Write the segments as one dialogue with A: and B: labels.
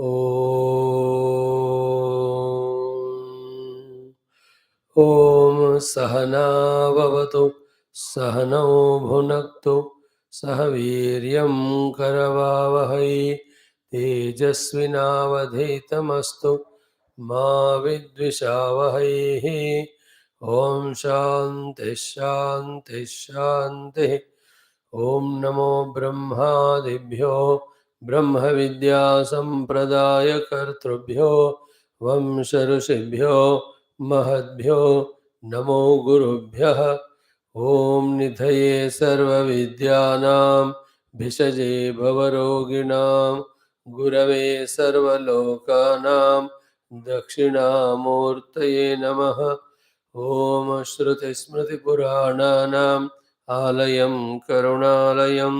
A: ॐ सहना भवतु सहनौ भुनक्तु सह वीर्यं करवावहै तेजस्विनावधीतमस्तु मा विद्विषावहै। ॐ शान्तिः शान्तिः शान्तिः। ॐ नमो ब्रह्मादिभ्यो ब्रह्म विद्या संप्रदाय कर्तृभ्यो वंश ऋषिभ्यो महद्भ्यो नमो गुरुभ्यः। ॐ निधये सर्वविद्यानां भिषजे भवरोगिणां गुरवे सर्वलोकानां दक्षिणामूर्तये नमः। ॐ श्रुतिस्मृतिपुराणानाम् आलयं करुणालयं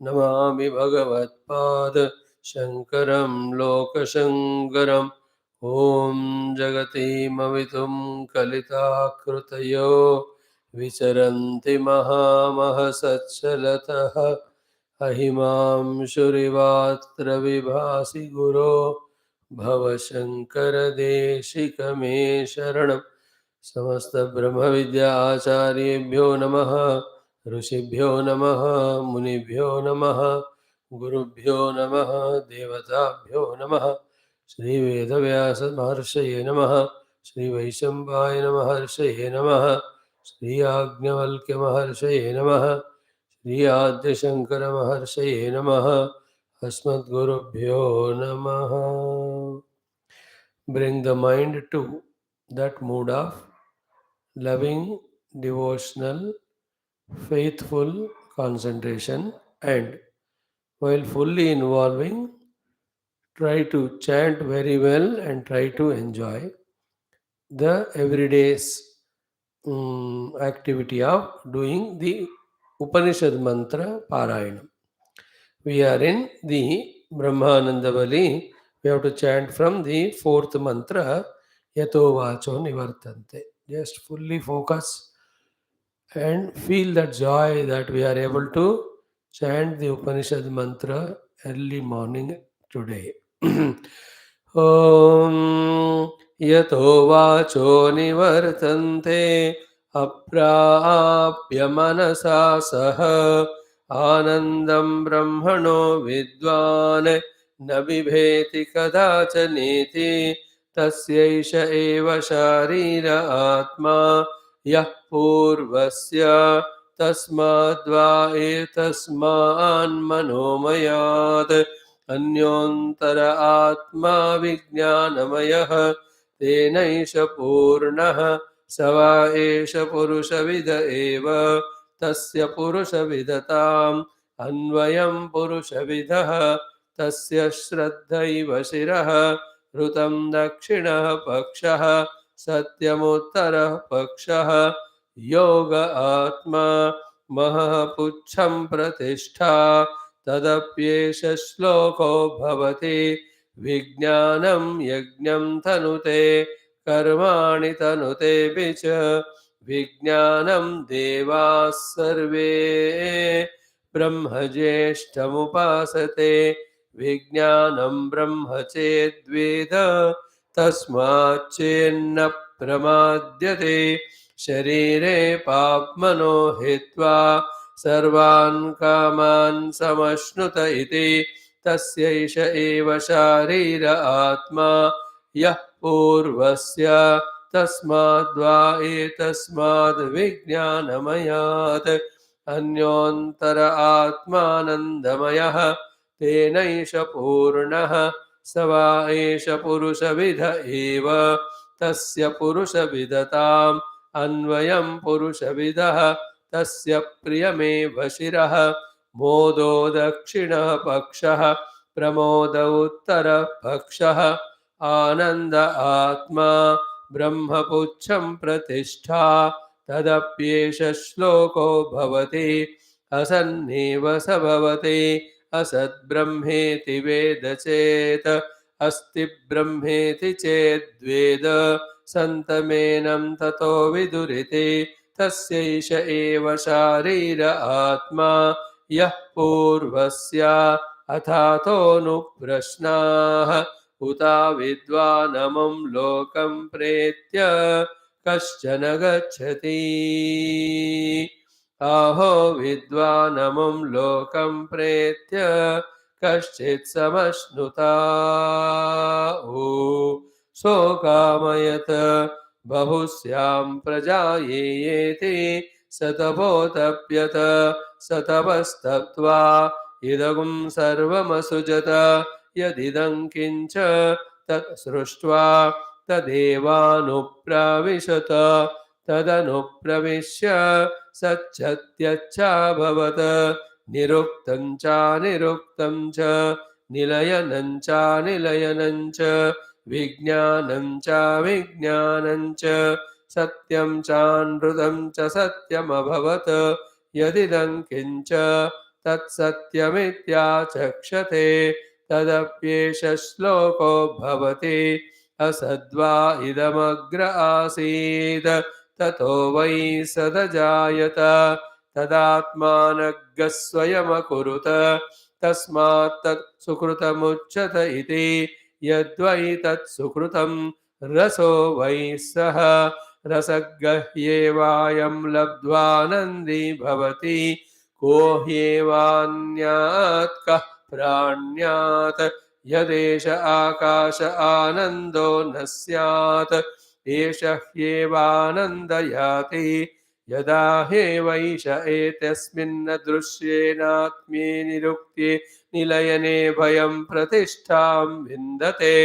A: नमामि भगवत्पाद शङ्करं लोकशङ्करम्। ॐ जगतीमवितुं कलिताकृतयो विचरन्ति महामहसच्चलतः अहिमांशुरिवात्र विभासि गुरो भवशङ्करदेशिकमे शरणम्। समस्त ब्रह्म विद्या आचार्येभ्यो नमः। ऋषिभ्यो नमः। मुनिभ्यो नमः। गुरुभ्यो नमः। देवताभ्यो नमः। श्री वेदव्यास महर्षये नमः। श्री वैशंपाय महर्षये नमः। श्री आज्ञवल्क्य महर्षये नमः। श्री आद्यशंकर महर्षये नमः। अस्मद्गुरुभ्यो नमः। Bring the mind to that mood of loving, devotional, faithful concentration, and while fully involving, try to chant very well and try to enjoy the everyday's activity of doing the Upanishad mantra Parayanam. We are in the Brahmananda Valli. We have to chant from the fourth mantra, Yato Vacho Nivartante. Just fully focus and feel that joy that we are able to chant the Upanishad mantra early morning today. Om Yato Vacho Nivartante Aprapya Manasa Saha Anandam Brahmano Vidvan Nabibheti Kadachaniti Tasyaisha Eva Sharira Atma Yah Purvasya Tasmadva Etasman Manomayad Anyontara Atma Vijnanamayah Tenaisha Purnah Sava Esha Purusha Vida Eva Tasya Purusha Vidatam Anvayam Purusha Vidaha Tasya Shraddhaiva Shiraha Rutam Dakshinaha Pakshaha Satyamuttara Pakshaha Yoga Atma Mahapucham Pratishtha Tadapyesha Shloko Bhavati Vijnanam Yajnam Tanute Karmani Tanute Bicha Vijnanam Devas Sarve Brahmajeshtamupasate Vijnanam Brahmachedveda Tasmachenna Pramadyate Sharire Papmano Hitva Sarvan Kaman Samashnuta iti Tasyaisha Eva Sharira Atma Yah Purvasya Tasmadva Etasmad Vijnanamayat Anyontara Atmanandamayah Tenaisha Purnaha Sava Esha Purusha Vidha Eva Tasya Purusha Vidatam Anvayam Purusha Vidaha Tasya Priyame Vashiraha Modo Dakshina Pakshaha Pramoda Uttara Pakshaha Ananda Atma Brahma Pucham Pratishtha Tadapyesha Shloko Bhavati Asanneva Sabhavati Asad Brahmeti Veda Cheta Asti Brahmeti Ched Veda Santamenam Tato Viduriti Tasyaisha Eva Sharira Atma Yah Purvasya Athato Nuprashnaha उता विद्वानमं लोकं प्रेत्य कश्चन गच्छति आहो विद्वानमं लोकं प्रेत्य कश्चित् समश्नुता ॐ सोकामयत बहुस्यां प्रजा येति सतपोतप्यत सतपस्तप्त्वा इदगुं सर्वमसृजत यदिदं किञ्च तत् सृष्ट्वा तदेवानुप्रविशत तदनुप्रविश्य सच्चत्यच्छाभवत् निरुक्तं च निरुक्तं च निलयनं च निलयनं च विज्ञानं च विज्ञानं च सत्यं चानृतं च सत्यमभवत् यदिदं किञ्च तत्सत्यमित्याचक्षते तदप्येष श्लोको भवति असद्वा इदमग्र आसीत् ततो वै सदजायत तदात्मानग्गः स्वयमकुरुत तस्मात् तत् सुकृतमुच्यत इति यद्वै तत् सुकृतं रसो वै सः रसगह्येवायं लब्ध्वानन्दी भवति को ह्येवान्यात् कः प्राण्यात् यदेष आकाश आनन्दो न स्यात् एष ह्येवानन्दयाति यदा ह्येवैष एतस्मिन् दृश्येनात्म्ये निरुक्ते निलयने भयं प्रतिष्ठां विन्दते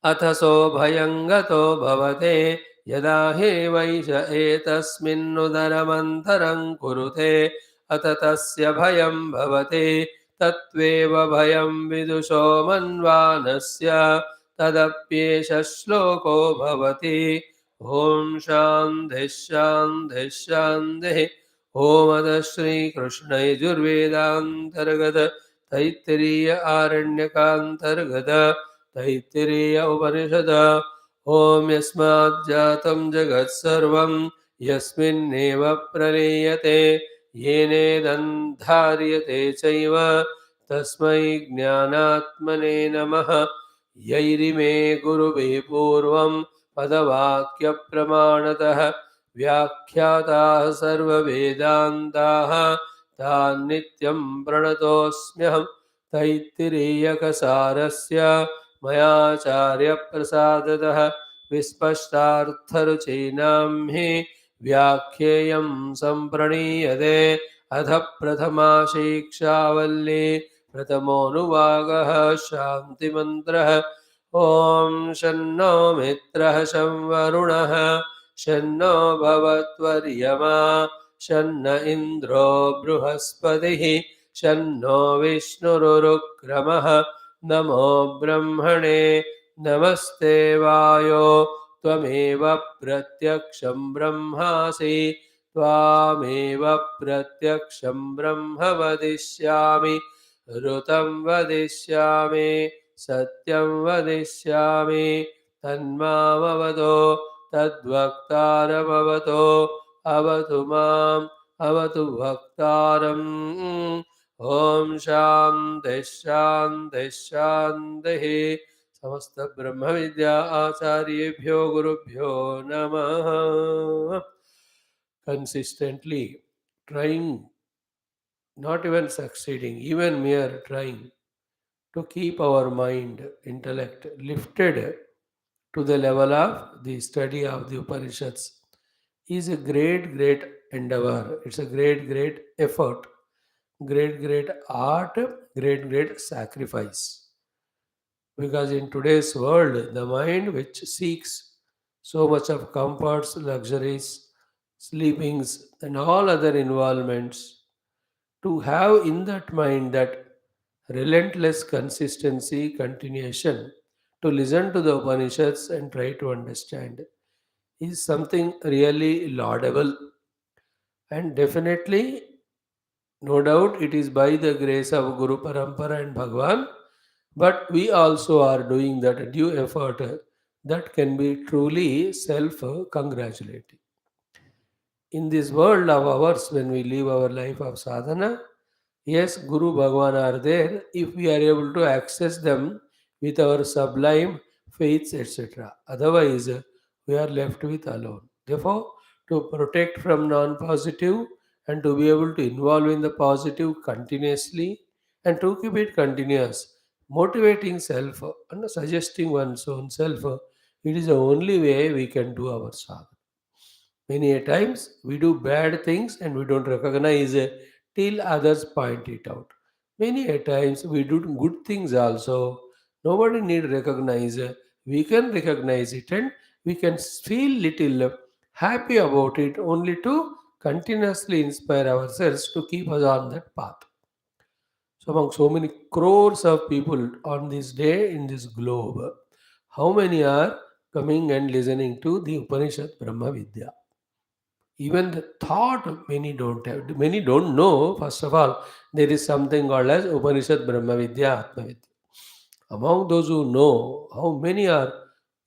A: अथ सोऽभयं गतो भवते यदा ह्येवैष एतस्मिन्नुदरमन्तरं कुरुते अथ तस्य भयं भवति तत्त्वेव भयं विदुषो मन्वानस्य तदप्येष श्लोको भवति ॐ शान्तिः शान्तिः शान्तिः ॐ श्रीकृष्णयजुर्वेदान्तर्गत तैत्तिरीय आरण्यकान्तर्गत तैत्तिरीय उपनिषद ॐ यस्माज्जातं जगत्सर्वं यस्मिन्नेव प्रलीयते येनेदन्धार्यते चैव तस्मै ज्ञानात्मने नमः यैरिमे गुरुभिः पूर्वं पदवाक्यप्रमाणतः व्याख्याताः सर्ववेदान्ताः तान् नित्यं प्रणतोऽस्म्यहं तैत्तिरीयकसारस्य मयाचार्यप्रसादतः विस्पष्टार्थरुचीनां हि व्याख्येयं सम्प्रणीयते अथ प्रथमा शिक्षा वल्ली प्रथमोऽनुवागः शान्तिमन्त्रः ॐ शन्नो मित्रः शं वरुणः शन्नो भवत्वर्यमा शन्न इन्द्रो बृहस्पतिः शन्नो विष्णुरुरुक्रमः नमो ब्रह्मणे नमस्ते वायो त्वमेव प्रत्यक्षं ब्रह्मासि त्वामेव प्रत्यक्षं ब्रह्म वदिष्यामि ऋतं वदिष्यामि सत्यं वदिष्यामि तन्मामवतो तद्वक्तारमवतो अवतु माम् अवतु वक्तारम् ॐ शान्तिः शान्तिः शान्तिः समस्त ब्रह्म विद्या आचार्येभ्यो गुरुभ्यो नमः consistently trying, not even succeeding, even mere trying to keep our mind, intellect lifted to the level of the study of the Upanishads is a great, great endeavor. It's a great, great effort, great, great art, great, great sacrifice. Because in today's world, the mind which seeks so much of comforts, luxuries, sleepings, and all other involvements, to have in that mind that relentless consistency, continuation, to listen to the Upanishads and try to understand is something really laudable. And definitely, no doubt, it is by the grace of Guru Parampara and Bhagwan, but we also are doing that due effort that can be truly self congratulating. In this world of ours, when we live our life of sadhana, yes, Guru Bhagwan are there. If we are able to access them, with our sublime faiths, etc. Otherwise, we are left with alone. Therefore, to protect from non-positive and to be able to involve in the positive continuously and to keep it continuous, motivating self and suggesting one's own self, it is the only way we can do our sadhana. Many a times we do bad things and we don't recognize it till others point it out. Many a times we do good things also. Nobody need recognize. We can recognize it and we can feel little happy about it only to continuously inspire ourselves to keep us on that path. So among so many crores of people on this day in this globe, how many are coming and listening to the Upanishad Brahma Vidya? Even the thought many don't have, many don't know. First of all, there is something called as Upanishad Brahma Vidya, Atma Vidya. Among those who know, how many are,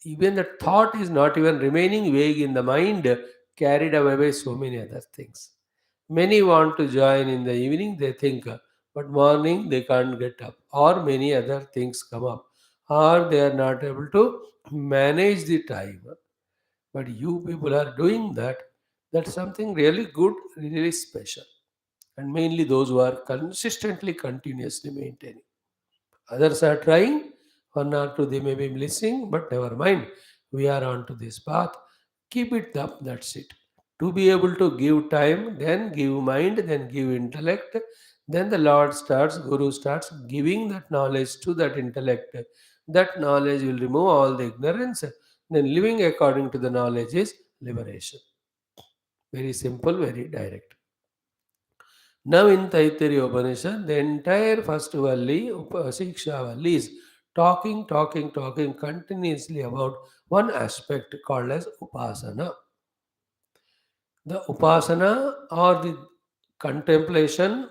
A: even the thought is not even remaining vague in the mind, carried away by so many other things. Many want to join in the evening, they think, but morning they can't get up, or many other things come up, or they are not able to manage the time. But you people are doing that. That's something really good, really special. And mainly those who are consistently, continuously maintaining. Others are trying, one or two they may be missing, but never mind. We are on to this path. Keep it up, that's it. To be able to give time, then give mind, then give intellect, then the Lord starts, Guru starts giving that knowledge to that intellect. That knowledge will remove all the ignorance. Then living according to the knowledge is liberation. Very simple, very direct. Now in Taittiriya Upanishad, the entire first Valli, Siksha Valli is talking continuously about one aspect called as Upasana. The Upasana or the contemplation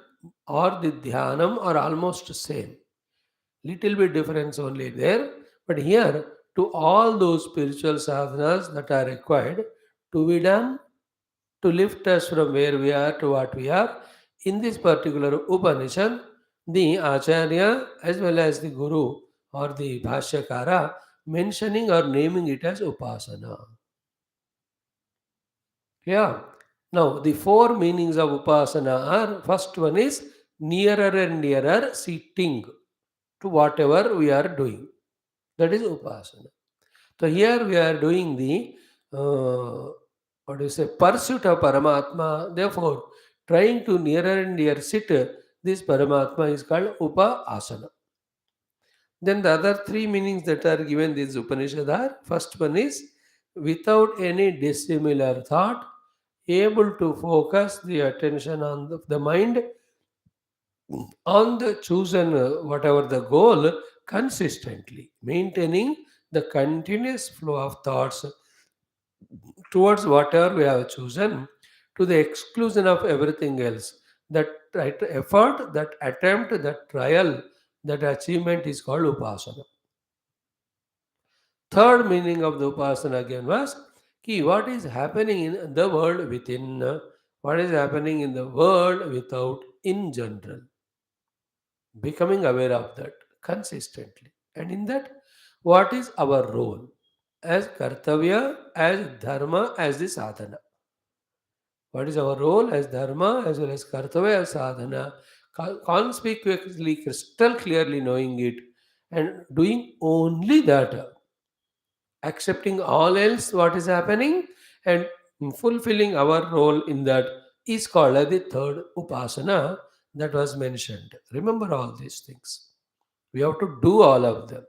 A: or the Dhyanam are almost same. Little bit difference only there. But here, to all those spiritual sadhanas that are required to be done to lift us from where we are to what we are. In this particular Upanishad, the Acharya as well as the Guru or the Bhashyakara mentioning or naming it as Upasana. Yeah. Now, the four meanings of Upasana are, first one is nearer and nearer sitting to whatever we are doing. That is Upasana. So here we are doing the what do you say, pursuit of Paramatma. Therefore, trying to nearer and near sit this Paramatma is called Upasana. Then the other three meanings that are given in this Upanishad are, first one is without any dissimilar thought, able to focus the attention on the mind on the chosen whatever the goal consistently, maintaining the continuous flow of thoughts towards whatever we have chosen to the exclusion of everything else. That effort, that attempt, that trial, that achievement is called upasana. Third meaning of the upasana again was ki what is happening in the world within, what is happening in the world without in general. Becoming aware of that consistently. And in that, what is our role as kartavya, as dharma, as the sadhana? What is our role as dharma as well as kartavya as sadhana? Conspicuously, crystal clearly knowing it and doing only that, accepting all else what is happening and fulfilling our role in that is called as the third upasana that was mentioned. Remember all these things. We have to do all of them.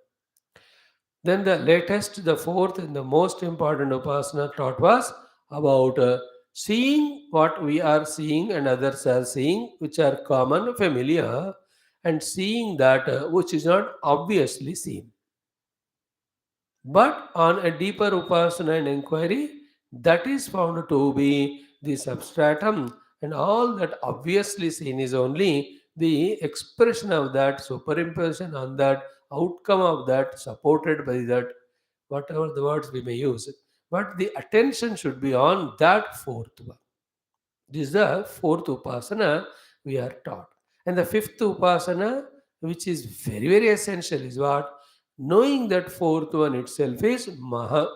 A: Then the latest, the fourth and the most important upasana taught was about seeing what we are seeing and others are seeing, which are common, familiar, and seeing that which is not obviously seen. But on a deeper upasana and inquiry, that is found to be the substratum, and all that obviously seen is only the expression of that, superimposition on that, outcome of that, supported by that, whatever the words we may use. But the attention should be on that fourth one. This is the fourth upasana we are taught. And the fifth upasana, which is very, very essential, is what? Knowing that fourth one itself is Maha,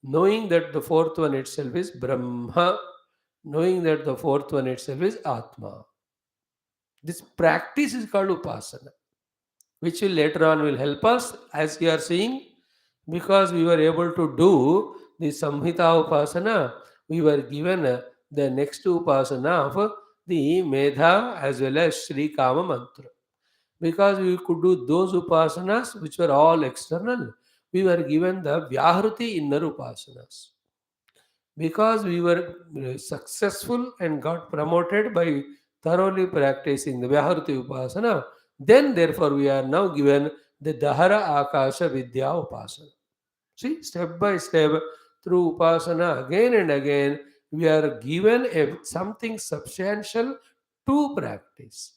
A: knowing that the fourth one itself is Brahma, knowing that the fourth one itself is Atma. This practice is called Upasana, which will later on will help us, as you are seeing, because we were able to do the Samhita Upasana, we were given the next Upasana of the Medha as well as Sri Kama Mantra. Because we could do those Upasanas which were all external, we were given the Vyahruti inner Upasanas. Because we were successful and got promoted by thoroughly practicing the Vyahruti Upasana, then therefore we are now given the Dahara Akasha Vidya Upasana. See, step by step, through Upasana, again and again, we are given something substantial to practice.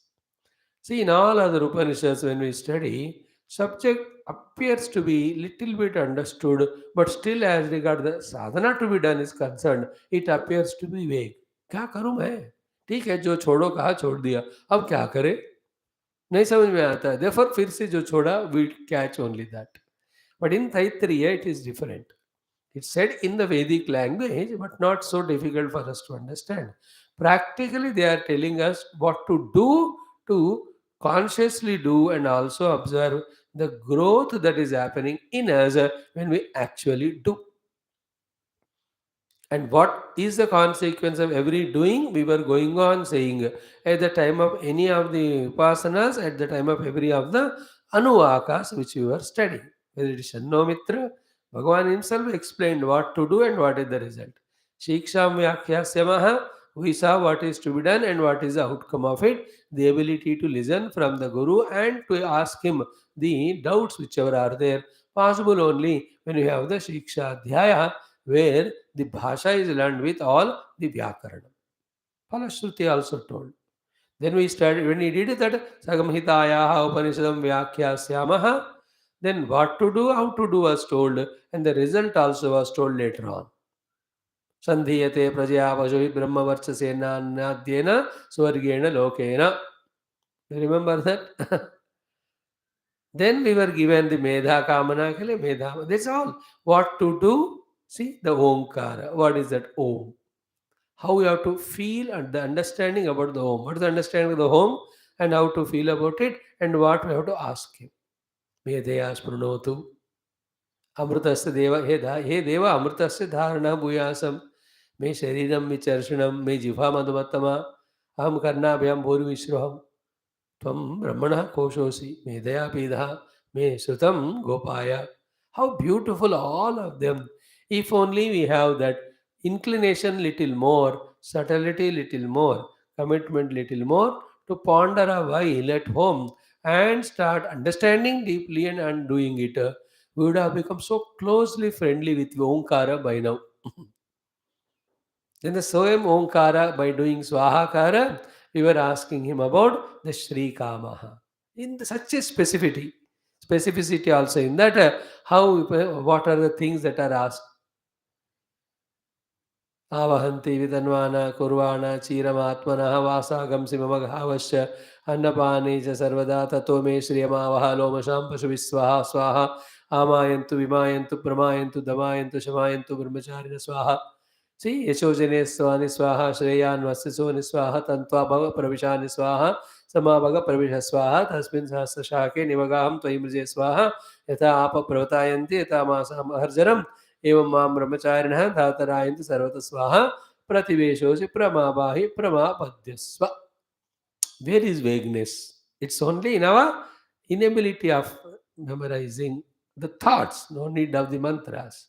A: See, in all other Upanishads, when we study, subject appears to be little bit understood, but still, as regard the sadhana to be done is concerned, it appears to be vague. क्या करूं मैं? ठीक है, जो छोड़ो कहा छोड़ दिया, अब क्या करें? नहीं समझ में आता है. Therefore, फिर से जो छोड़ा, we catch only that. But in Taittiriya, it is different. It's said in the Vedic language, but not so difficult for us to understand. Practically, they are telling us what to do, to consciously do, and also observe the growth that is happening in us when we actually do. And what is the consequence of every doing? We were going on saying at the time of any of the upasanas, at the time of every of the anuvakas which we were studying. Whether it is Shannomitra, Bhagavan himself explained what to do and what is the result. Shiksham Vyakhyasamaha, we saw what is to be done and what is the outcome of it. The ability to listen from the Guru and to ask him the doubts whichever are there, possible only when you have the Shiksha Dhyaya, where the bhasha is learned with all the Vyakarana. Palashruti also told. Then we started, when we did that, Sagamhitayaha Upanishadam Vyakhyasamaha, then what to do, how to do was told, and the result also was told later on. Sandhiyate prajaya vajohi brahma varchasena nadyena swargena lokena. You remember that? Then we were given the Medha Kamana Kale, Medha. That's all. What to do? See, the Omkara. What is that Om? How we have to feel and the understanding about the Om. What is the understanding of the Om and how to feel about it and what we have to ask him. Medhaya Sprunotu. Amrutasya Deva. He Deva Amrutasya Dharana Bhuyasam. Me Shariram Vicharshanam. Me Jiva Madhumattama. Aham Karna Vyam Bhuri Vishroham. Tvam Brahmana Koshosi, Medaya Pidha, Me Sutam Gopaya. How beautiful all of them. If only we have that inclination little more, subtlety little more, commitment little more, to ponder a while at home and start understanding deeply and doing it, we would have become so closely friendly with Omkara by now. Then the Soyam Omkara, by doing Swahakara, we were asking him about the Sri Kamaha. In such a specificity also in that, how, what are the things that are asked. Avahanti vidanvana kurvana chiramaatmana vasagam simamaghavasya annapani cha sarvada tato me shriyamavaha lomasham pashaviswaha swaha amayantu vimayantu pramayantu damayantu shamayantu brahmacharina swaha. See, Yashojane Swani Swaha, Shreyan Vasisoni Swaha, Tantva Bhava Pravishani Swaha, Samabhaga Pravisha Swaha, Tasmin Sahasra Shake, Nivagaham Tvaimrje Swaha, Yata Apa Pravatayanti, Yata Masam Harjaram, Evam Mam Brahmacharina, Dhatarayanti Sarvata Swaha, Prativeshosi Pramabahi Pramapadyasva. Where is vagueness? It's only in our inability of memorizing the thoughts, no need of the mantras.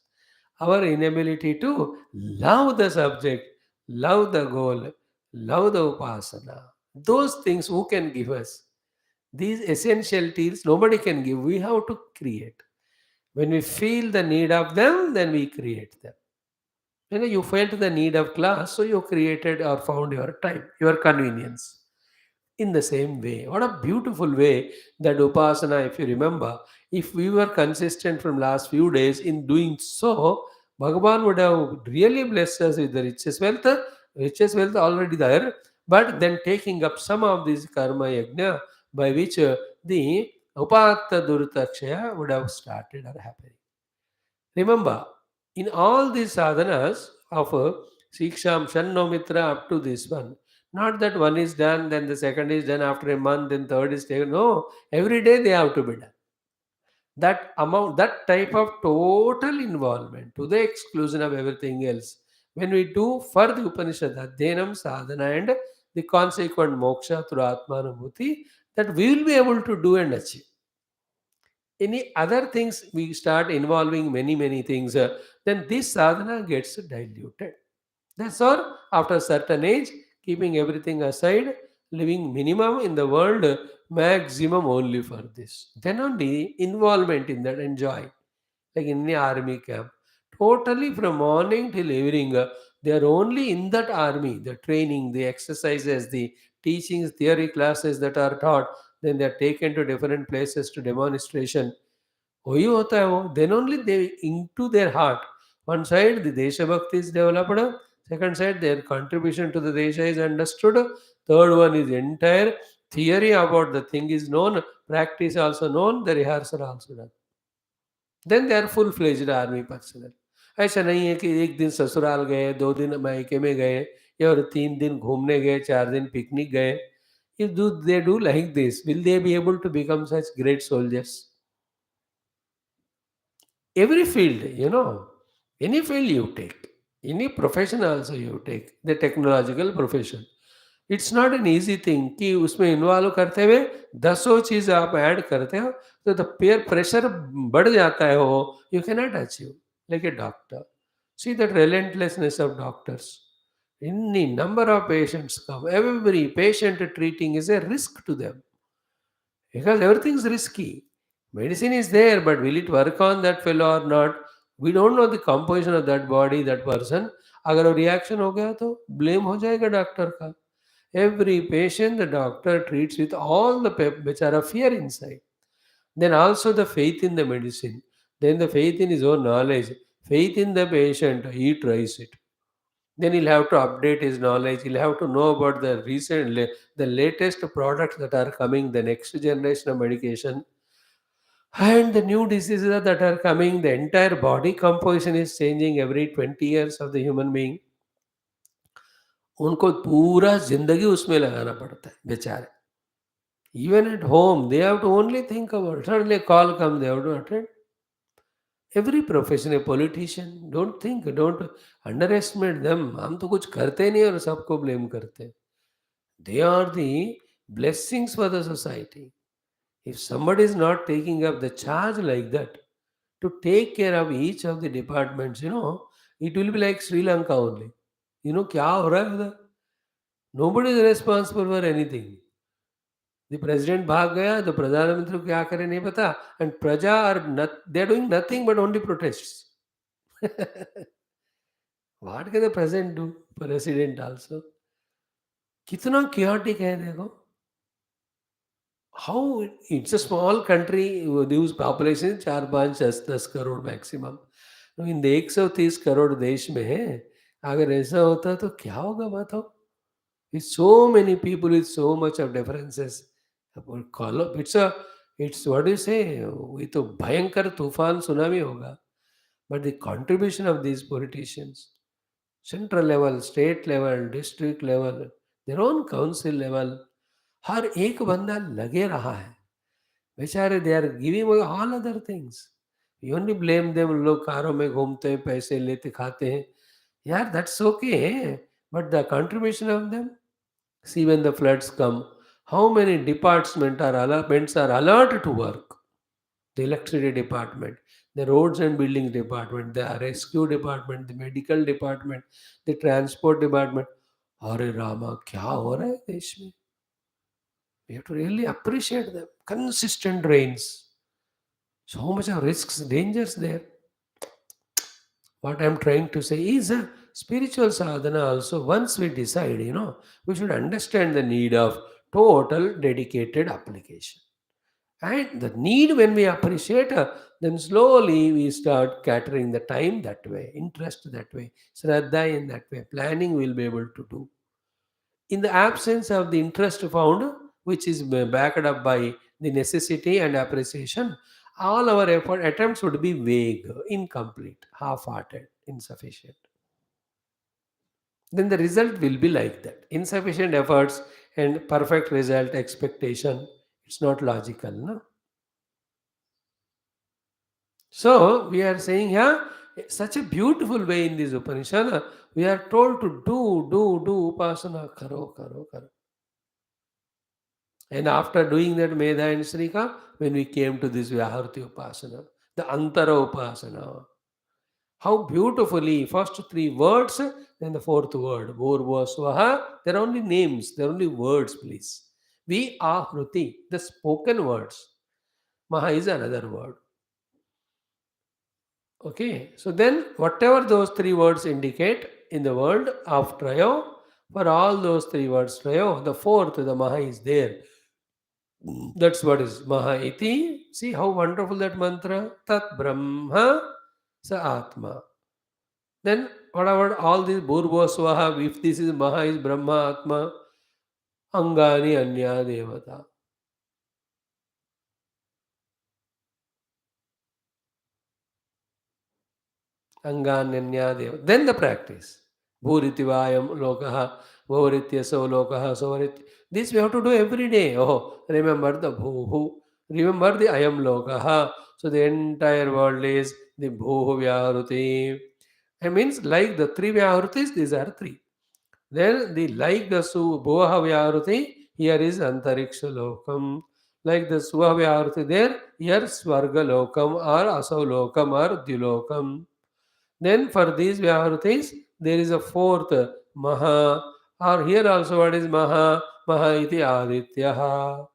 A: Our inability to love the subject, love the goal, love the upasana. Those things who can give us? These essentialities nobody can give. We have to create. When we feel the need of them, then we create them. You felt the need of class, so you created or found your time, your convenience. In the same way, what a beautiful way that upasana, if you remember, if we were consistent from last few days in doing so, Bhagavan would have really blessed us with the richest wealth already there, but then taking up some of these karma yajna by which the Upatta Durtakshaya would have started or happening. Remember, in all these sadhanas of Siksham, Shannomitra up to this one, not that one is done, then the second is done after a month, then third is taken. No, every day they have to be done. That amount, that type of total involvement to the exclusion of everything else, when we do for the Upanishad, Adhyanam, Sadhana, and the consequent moksha through Atmanubhuti, that we will be able to do and achieve. Any other things we start involving many things, then this sadhana gets diluted. That's all. After a certain age, keeping everything aside, living minimum in the world, maximum only for this. Then only involvement in that enjoy. Like in the army camp. Totally from morning till evening, they are only in that army, the training, the exercises, the teachings, theory classes that are taught. Then they are taken to different places to demonstration. वही होता है वो. Then only they into their heart. One side the Desha Bhakti is developed, second side their contribution to the Desha is understood, third one is entire theory about the thing is known, practice also known, the rehearsal also done. Then they are full fledged army personnel. ऐसा नहीं है कि एक दिन ससुराल गए, 2 दिन मायके में गए, या और 3 दिन घूमने गए, 4 दिन पिकनिक गए. If do they do like this, will they be able to become such great soldiers? Every field, any field you take, any profession also you take, the technological profession, it's not an easy thing कि उसमें involve करते हुए दसों चीज आप add करते हो, तो द पेयर प्रेशर बढ़ जाता है वो, you can not achieve. Like a doctor, see that relentlessness of doctors. Any number of patients come, every patient treating is a risk to them, because everything's risky. Medicine is there, but will it work on that fellow or not? We don't know the composition of that body, that person. अगर वो reaction हो गया तो blame हो जाएगा doctor का. Every patient the doctor treats with all the which are of fear inside. Then also the faith in the medicine. Then the faith in his own knowledge. Faith in the patient. He tries it. Then he'll have to update his knowledge. He'll have to know about the the latest products that are coming, the next generation of medication, and the new diseases that are coming. The entire body composition is changing every 20 years of the human being. उनको पूरा जिंदगी उसमें लगाना पड़ता है बेचारे. Even at home, they have to only think about it. Suddenly a call comes, they have to attend. Every profession, a politician, don't underestimate them. हम तो कुछ करते नहीं और सबको blame करते हैं. They are the blessings for the society. If somebody is not taking up the charge like that, to take care of each of the departments, it will be like Sri Lanka only. क्या हो रहा है उधर? Nobody is responsible for anything. The president भाग गया तो प्रधानमंत्री को क्या करे नहीं पता, and प्रजा they are doing nothing but only protests. What can the president do? President also. कितना chaotic है देखो. How it's a small country whose population 4 5 10 crore maximum. इन 130 करोड़ देश में है, अगर ऐसा होता तो क्या होगा बताओ. With so many people with so much of differences, it's what do you say, ये तो भयंकर तूफान सुनामी होगा. But the contribution of these politicians, central level, state level, district level, their own council level, हर एक बंदा लगे रहा है बेचारे. They are giving all other things. You only blame them. लोग कारों में घूमते हैं, पैसे लेते खाते हैं. यार that's okay, but the contribution of them. See when the floods come, how many departments are alert to work? The electricity department, the roads and buildings department, the rescue department, the medical department, the transport department. अरे रामा क्या हो रहा है देश में? We have to really appreciate them. Consistent rains. So much of risks, dangers there. What I'm trying to say is a spiritual sadhana also, once we decide, we should understand the need of total dedicated application. And the need, when we appreciate, then slowly we start catering the time that way, interest that way, shraddha in that way, planning we'll be able to do. In the absence of the interest found, which is backed up by the necessity and appreciation, all our effort attempts would be vague, incomplete, half-hearted, insufficient. Then the result will be like that. Insufficient efforts and perfect result expectation. It's not logical, no? So we are saying here, such a beautiful way in this Upanishad, we are told to do upasana, karo. And after doing that Medha and Srika, when we came to this Vyaharti Upasana, the Antara Upasana, how beautifully, first three words, then the fourth word, Bhurva Swaha, they're only names, they're only words, please. We are Hruti, the spoken words. Maha is another word. Okay, so then whatever those three words indicate in the world of Trayo, for all those three words Trayo, the fourth, the Maha is there. That's what is Maha iti. See how wonderful that mantra. Tat Brahma Sa Atma. Then what about all these Bhurva Swaha? If this is Maha is Brahma Atma, Angani Anya Devata. Anganya Deva. Then the practice. Bhuritivayam Lokaha, Bhuritya So Lokaha, Sovarit. This we have to do every day. Oh, remember the Bhuhu. Remember the Ayam Lokaha. So the entire world is the Bhuhu Vyaruti. I means like the three Vyarutis, these are three. Then the like the Bhuha Vyaruti, here is Antariksha Lokam. Like the Suha Vyaruti there, here Swarga Lokam or Asau Lokam or Dulokam. Then for these Vyaharutis, there is a fourth Maha, or here also what is Maha? Maha iti Adityaha.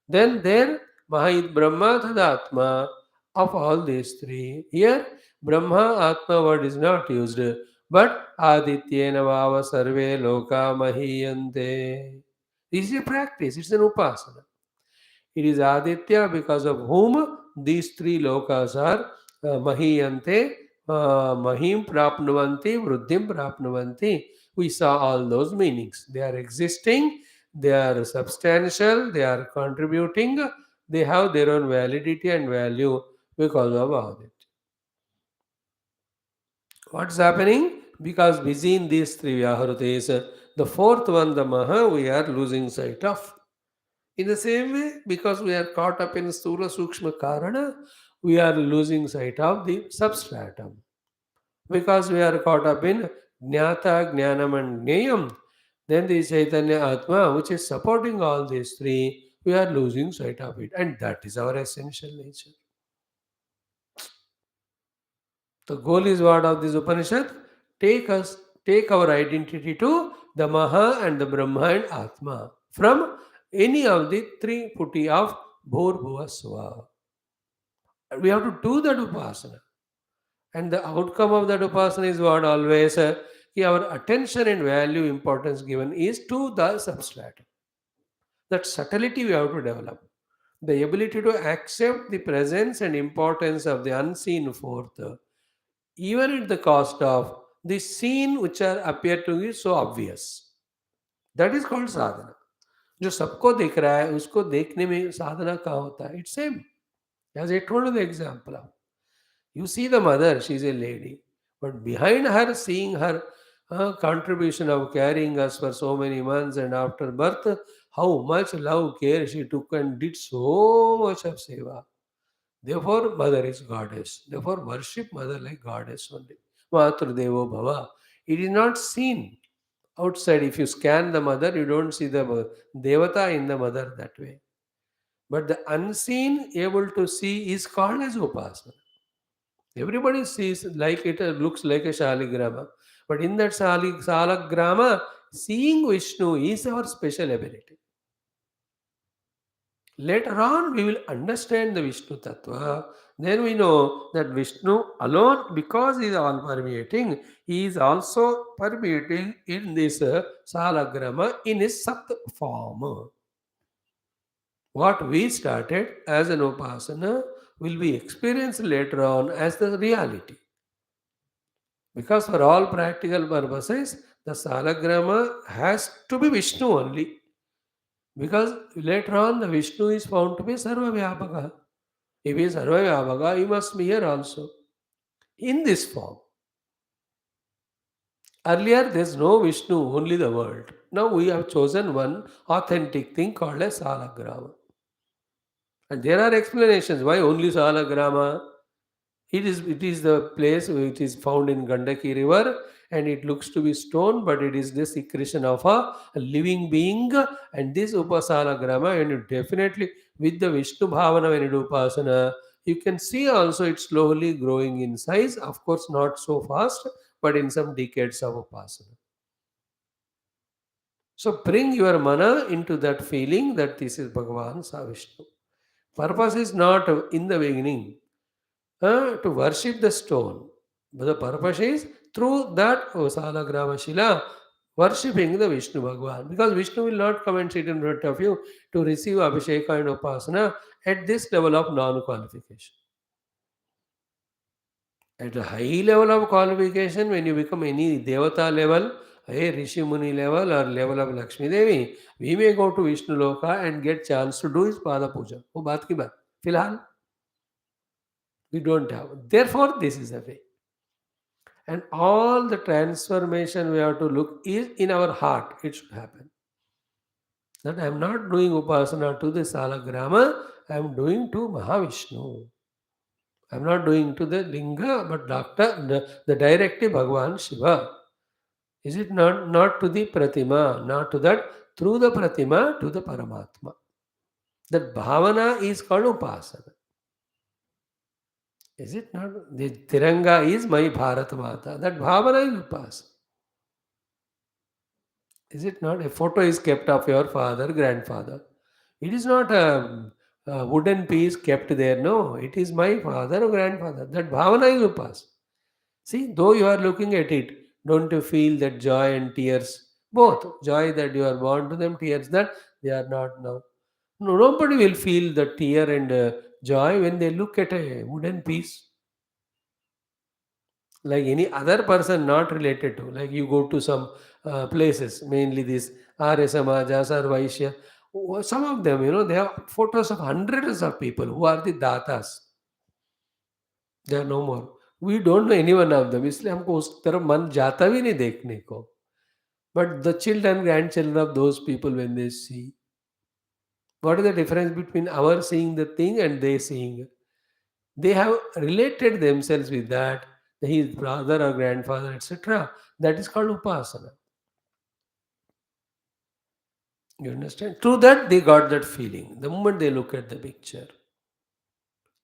A: Then there Maha it Brahma Tadatma of all these three. Here Brahma Atma word is not used, but Adityena Vava Sarve Loka Mahiyante. This is a practice, it's an upasana. It is Aditya because of whom these three lokas are Mahiyante, Mahim Prapnuvanti, Vruddhim Prapnuvanti. We saw all those meanings. They are existing, they are substantial, they are contributing, they have their own validity and value because of Aditya. What's happening? Because within these three Vyaharutis, the fourth one, the Maha, we are losing sight of. In the same way, because we are caught up in Sthula Sukshma Karana, we are losing sight of the substratum. Because we are caught up in Jnata, Jnanam and Jnayam, then the Chaitanya Atma, which is supporting all these three, we are losing sight of it. And that is our essential nature. The goal is what of this Upanishad? Take our identity to the Maha and the Brahma and Atma from any of the three putti of Bhur Bhuva Swa. We have to do that Upasana. And the outcome of that Upasana is what always our attention and value importance given is to the substratum. That subtlety we have to develop. The ability to accept the presence and importance of the unseen fourth, even at the cost of the seen which are appear to be so obvious. That is called sadhana. जो सबको देख रहा है उसको देखने में साधना कहाँ होता है it's same as I told you the example of you see the mother she is a lady but behind her seeing her contribution of carrying us for so many months and after birth how much love care she took and did so much of seva. Therefore, mother is goddess. Therefore, worship mother like goddess only. Matru Devo Bhava. It is not seen outside. If you scan the mother, you don't see the Devata in the mother that way. But the unseen, able to see, is called as Upasana. Everybody sees like it looks like a Shaligrama. But in that Salagrama, seeing Vishnu is our special ability. Later on, we will understand the Vishnu Tattva. Then we know that Vishnu alone, because he is all permeating, he is also permeating in this Salagrama in his Sat form. What we started as an Upasana will be experienced later on as the reality. Because for all practical purposes, the Salagrama has to be Vishnu only. Because later on the Vishnu is found to be Sarva Vyapaka. If he is Sarva Vyapaka, he must be here also in this form. Earlier, there's no Vishnu, only the world. Now we have chosen one authentic thing called as Salagrama. And there are explanations why only Salagrama. It is the place which is found in Gandaki river, and it looks to be stone, but it is the secretion of a living being. And this Upasala Grama, and you definitely with the Vishnu Bhavana when you do Upasana, you can see also it's slowly growing in size. Of course, not so fast, but in some decades of Upasana. So bring your mana into that feeling that this is Bhagavan Savishnu. Purpose is not in the beginning to worship the stone. But the purpose is through that Osala Grama Shila, worshipping the Vishnu Bhagavan. Because Vishnu will not come and sit in front of you to receive Abhisheka and Upasana at this level of non-qualification. At a high level of qualification, when you become any Devata level, a Rishi Muni level or level of Lakshmi Devi, we may go to Vishnu Loka and get chance to do his Pada Puja. वो बात की बात. फिलहाल we don't have. Therefore, this is the way. And all the transformation we have to look is in our heart. It should happen. That I am not doing Upasana to the Salagrama, I am doing to Mahavishnu. I am not doing to the Linga, but the directive Bhagavan Shiva. Is it not to the Pratima, not to that, through the Pratima to the Paramatma. That Bhavana is called Upasana. Is it not? The Tiranga is my Bharat Mata. That Bhavana is Upasana. Is it not? A photo is kept of your father, grandfather. It is not a wooden piece kept there. No, it is my father or grandfather. That bhavana is upas. See, though you are looking at it, don't you feel that joy and tears? Both. Joy that you are born to them, tears that they are not now. No, nobody will feel the tear and joy when they look at a wooden piece. Like any other person not related to, like you go to some places, mainly this Arya Samajas or Vaishya, some of them, they have photos of hundreds of people who are the datas. They are no more. We don't know any one of them, इसलिए हमको उस तरफ मन जाता भी नहीं देखने को. But the children, grandchildren of those people, when they see, what is the difference between our seeing the thing and they seeing? They have related themselves with that, his brother or grandfather, etc. That is called upasana. You understand? Through that, they got that feeling the moment they look at the picture.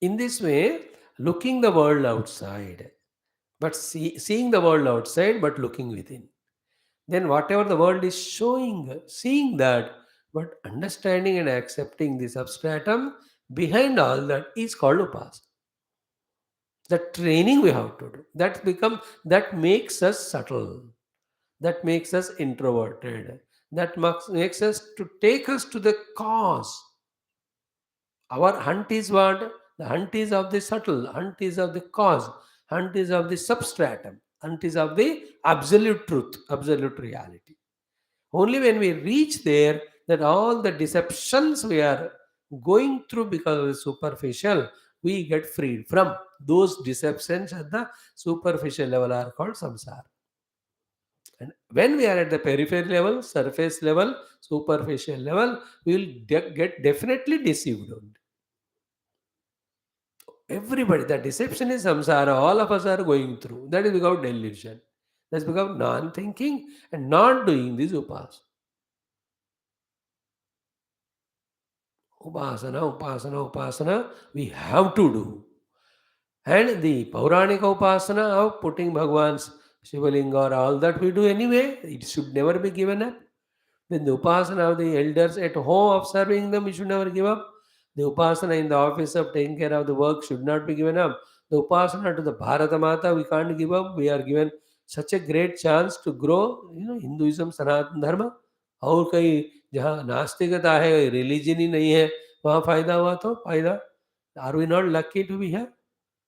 A: In this way, looking the world outside, but seeing the world outside, but looking within. Then, whatever the world is showing, seeing that, but understanding and accepting the substratum behind all that is called upasana. The training we have to do that makes us subtle, that makes us introverted, that makes us to take us to the cause. Our hunt is what? The hunt is of the subtle, hunt is of the cause, hunt is of the substratum, hunt is of the absolute truth, absolute reality. Only when we reach there, that all the deceptions we are going through because of the superficial, we get freed from those deceptions at the superficial level are called samsara. And when we are at the periphery level, surface level, superficial level, we will get definitely deceived. Everybody, the deception is samsara, all of us are going through. That is because of delusion. That's because of non-thinking and not doing this upas. Upasana, we have to do. And the Pauranika Upasana of putting Bhagwan's Shivalinga or all that we do anyway, it should never be given up. Then the Upasana of the elders at home of serving them, we should never give up. The Upasana in the office of taking care of the work should not be given up. The Upasana to the Bharata Mata, we can't give up. We are given such a great chance to grow, Hinduism, Sanatan Dharma. और कहीं जहाँ नास्तिकता है, religion ही नहीं है, वहाँ फायदा हुआ तो फायदा. Are we not lucky to be here?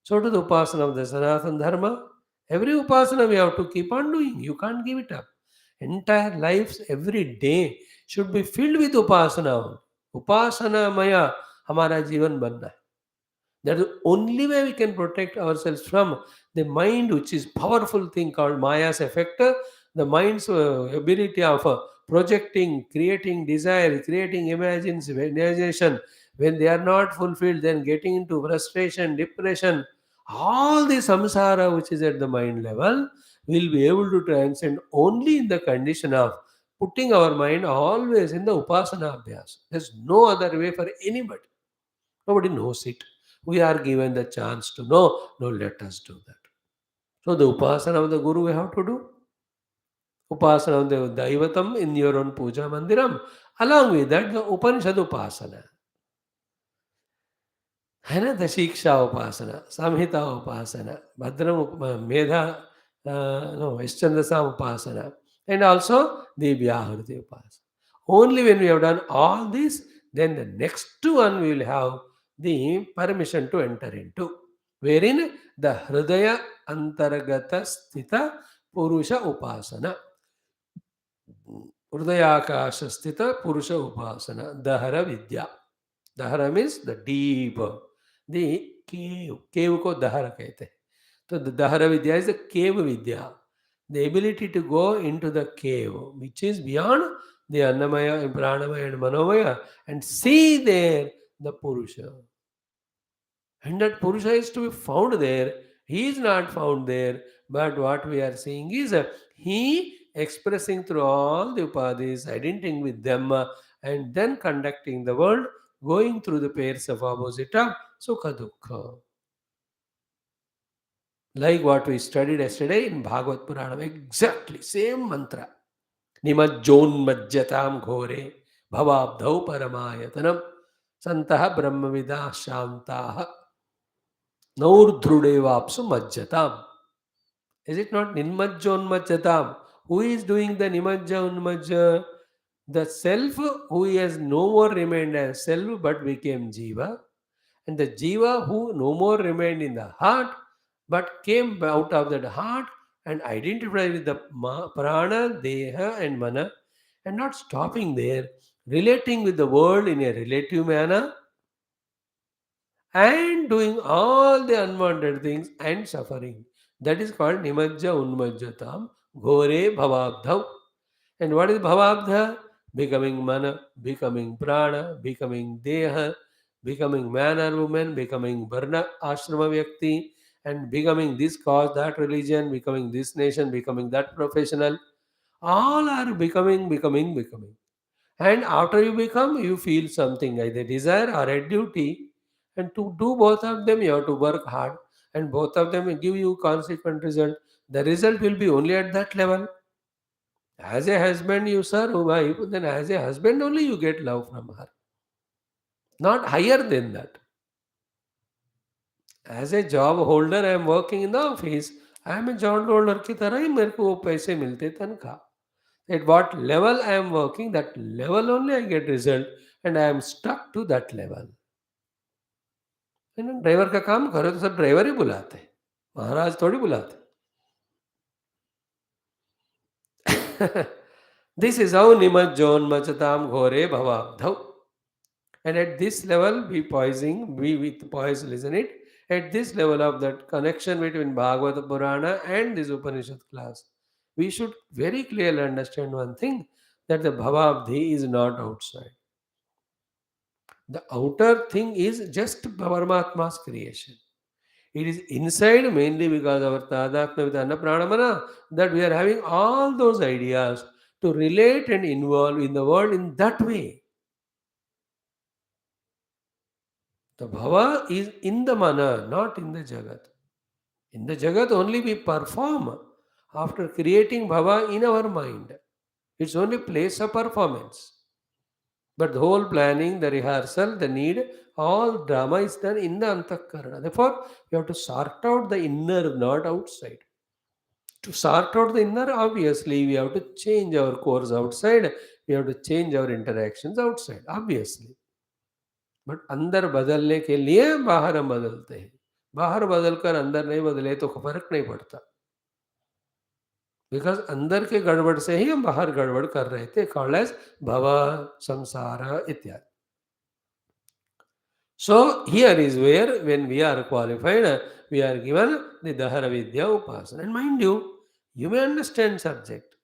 A: So to the upasana of the Sanatana Dharma, every upasana we have to keep on doing. You can't give it up. Entire lives every day should be filled with upasana. Upasana maya हमारा जीवन बनना है. That is the only way we can protect ourselves from the mind, which is powerful thing called Maya's effect. The mind's ability of projecting, creating desire, creating imagination. When they are not fulfilled, then getting into frustration, depression. All the samsara which is at the mind level will be able to transcend only in the condition of putting our mind always in the upasana abhyas. There's no other way for anybody. Nobody knows it. We are given the chance to know. No, let us do that. So the upasana of the Guru we have to do. Upasana of the Daivatam in your own puja mandiram. Along with that, the Upanishad upasana. है ना, the शिक्षा उपासना, संहिता उपासना, भद्रम मेधा, no, Eschandasa upasana, and also the Vyahriti upasana. Only when we have done all this, then the next one we will have the permission to enter into, wherein the Hridaya Antargata Sthita Purusha Upasana. Hridayakasha Sthita Purusha Upasana, Dahara Vidya. Dahara means the deep, the cave. Cave को दहरा कहते हैं. So the Dahara Vidya is the cave Vidya. The ability to go into the cave, which is beyond the Annamaya and Pranamaya and Manomaya, and see there the Purusha. And that Purusha is to be found there. He is not found there, but what we are seeing is he expressing through all the upadhis, identifying with them, and then conducting the world, going through the pairs of opposite of Sukha Dukkha. Like what we studied yesterday in Bhagavad Purana, exactly same mantra. Nimajjonmajjatam ghore bhavabdhau paramayatanam santaha brahmavida shantaha naurdhrudevapsu majjatam. Is it not Nimajjonmajjatam? Who is doing the Nimajja Unmajja? The self who has no more remained as self but became Jiva, and the Jiva who no more remained in the heart but came out of that heart and identified with the prana, deha, and mana, and not stopping there, relating with the world in a relative manner and doing all the unwanted things and suffering. That is called Nimajja Unmajjatam Ghore Bhavabdhav. And what is Bhavabdha? Becoming mana, becoming prana, becoming deha, becoming man or woman, becoming varna ashrama vyakti, and becoming this cause, that religion, becoming this nation, becoming that professional. All are becoming. And after you become, you feel something, either desire or a duty. And to do both of them, you have to work hard. And both of them will give you consequent result. The result will be only at that level. As a husband, you serve wife, then as a husband only you get love from her. Not higher than that. As a job holder, I am working in the office. I am a job holder की तरह ही मेरे को वो पैसे मिलते तनख्वाह. At what level I am working, that level only I get result, and I am stuck to that level. है ना, ड्राइवर का काम करो तो सब ड्राइवर ही बुलाते हैं, महाराज थोड़ी बुलाते. This is how nimajjonmachatam ghore bhavabdhav. And at this level, be with poise, listen it. At this level of that connection between Bhagavata Purana and this Upanishad class, we should very clearly understand one thing, that the Bhavabdhi is not outside. The outer thing is just Paramatma's creation. It is inside mainly because our Tadatma with Anna Pranamana that we are having all those ideas to relate and involve in the world in that way. The bhava is in the mana, not in the jagat. In the jagat only we perform after creating bhava in our mind. It's only place of performance. But the whole planning, the rehearsal, the need, all drama is done in the antakarana. Therefore, you have to sort out the inner, not outside. To sort out the inner, obviously, we have to change our course outside. We have to change our interactions outside, obviously. But अंदर बदलने के लिए बाहर हम बदलते हैं. बाहर बदलकर अंदर नहीं बदले तो फर्क नहीं पड़ता. बिकॉज अंदर के गड़बड़ से ही हम बाहर गड़बड़ कर रहे थे, कॉल्ड एज भव, संसार इत्यादि. So here is where when we are qualified, we are given the Dahara Vidya Upasana. And mind you may understand subject,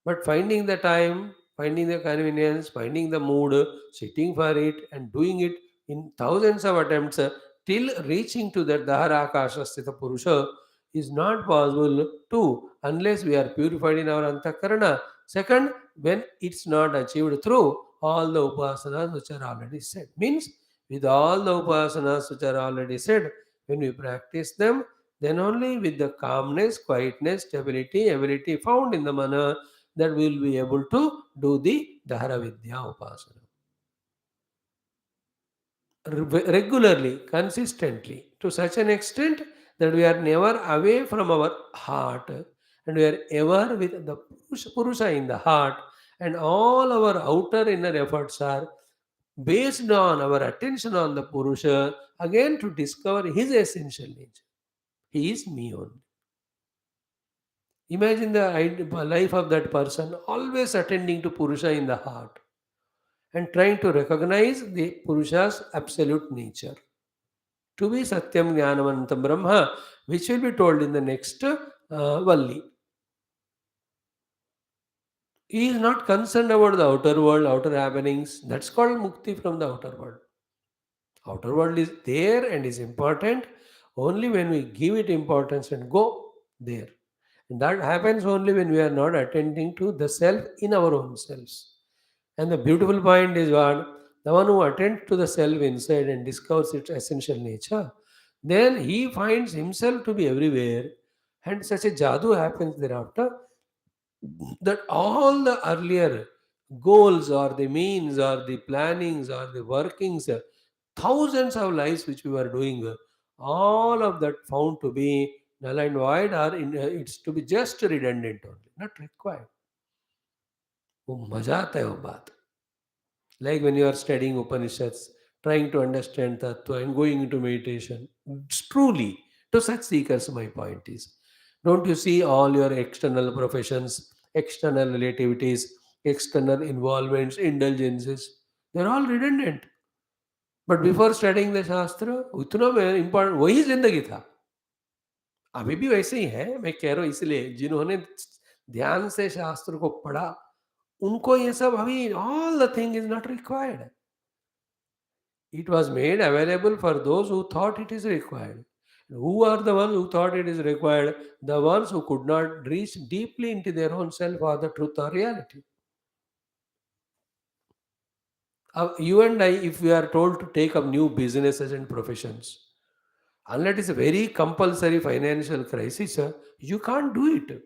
A: but finding the time, finding the convenience, finding the mood, sitting for it and doing it in thousands of attempts till reaching to that Dahara Akasha Sthita Purusha is not possible too unless we are purified in our Antakarana. Second, when it's not achieved through all the upasanas which are already said. Means with all the upasanas which are already said, when we practice them, then only with the calmness, quietness, stability, ability found in the mana, that we will be able to do the Dahara Vidya Upasana. Regularly, consistently, to such an extent that we are never away from our heart and we are ever with the Purusha in the heart, and all our outer inner efforts are based on our attention on the Purusha, again to discover his essential nature. He is me only. Imagine the life of that person always attending to Purusha in the heart and trying to recognize the Purusha's absolute nature. To be Satyam Jnanavantam Brahma, which will be told in the next Valli. He is not concerned about the outer world, outer happenings. That's called mukti from the outer world. Outer world is there and is important only when we give it importance and go there. And that happens only when we are not attending to the self in our own selves. And the beautiful point is what? The one who attends to the self inside and discovers its essential nature, then he finds himself to be everywhere. And such a jadoo happens thereafter that all the earlier goals or the means or the plannings or the workings, thousands of lives which we were doing, all of that found to be null and void, or it's to be just redundant only, not required. वो मजा आता है वो बात. Like when you are studying Upanishads, trying to understand Tattva and going into meditation. It's truly, to such seekers, my point is. Don't you see all your external professions, external relativities, external involvements, indulgences? They're all redundant. But before studying the शास्त्र उतना में important वही जिंदगी था. अभी भी वैसे ही है, मैं कह रहा हूँ इसलिए जिन्होंने ध्यान से शास्त्र को पढ़ा उनको ये सब अभी all the thing is not required. It was made available for those who thought it is required. Who are the ones who thought it is required? The ones who could not reach deeply into their own self or the truth or reality. You and I, if we are told to take up new businesses and professions, unless it's a very compulsory financial crisis, you can't do it.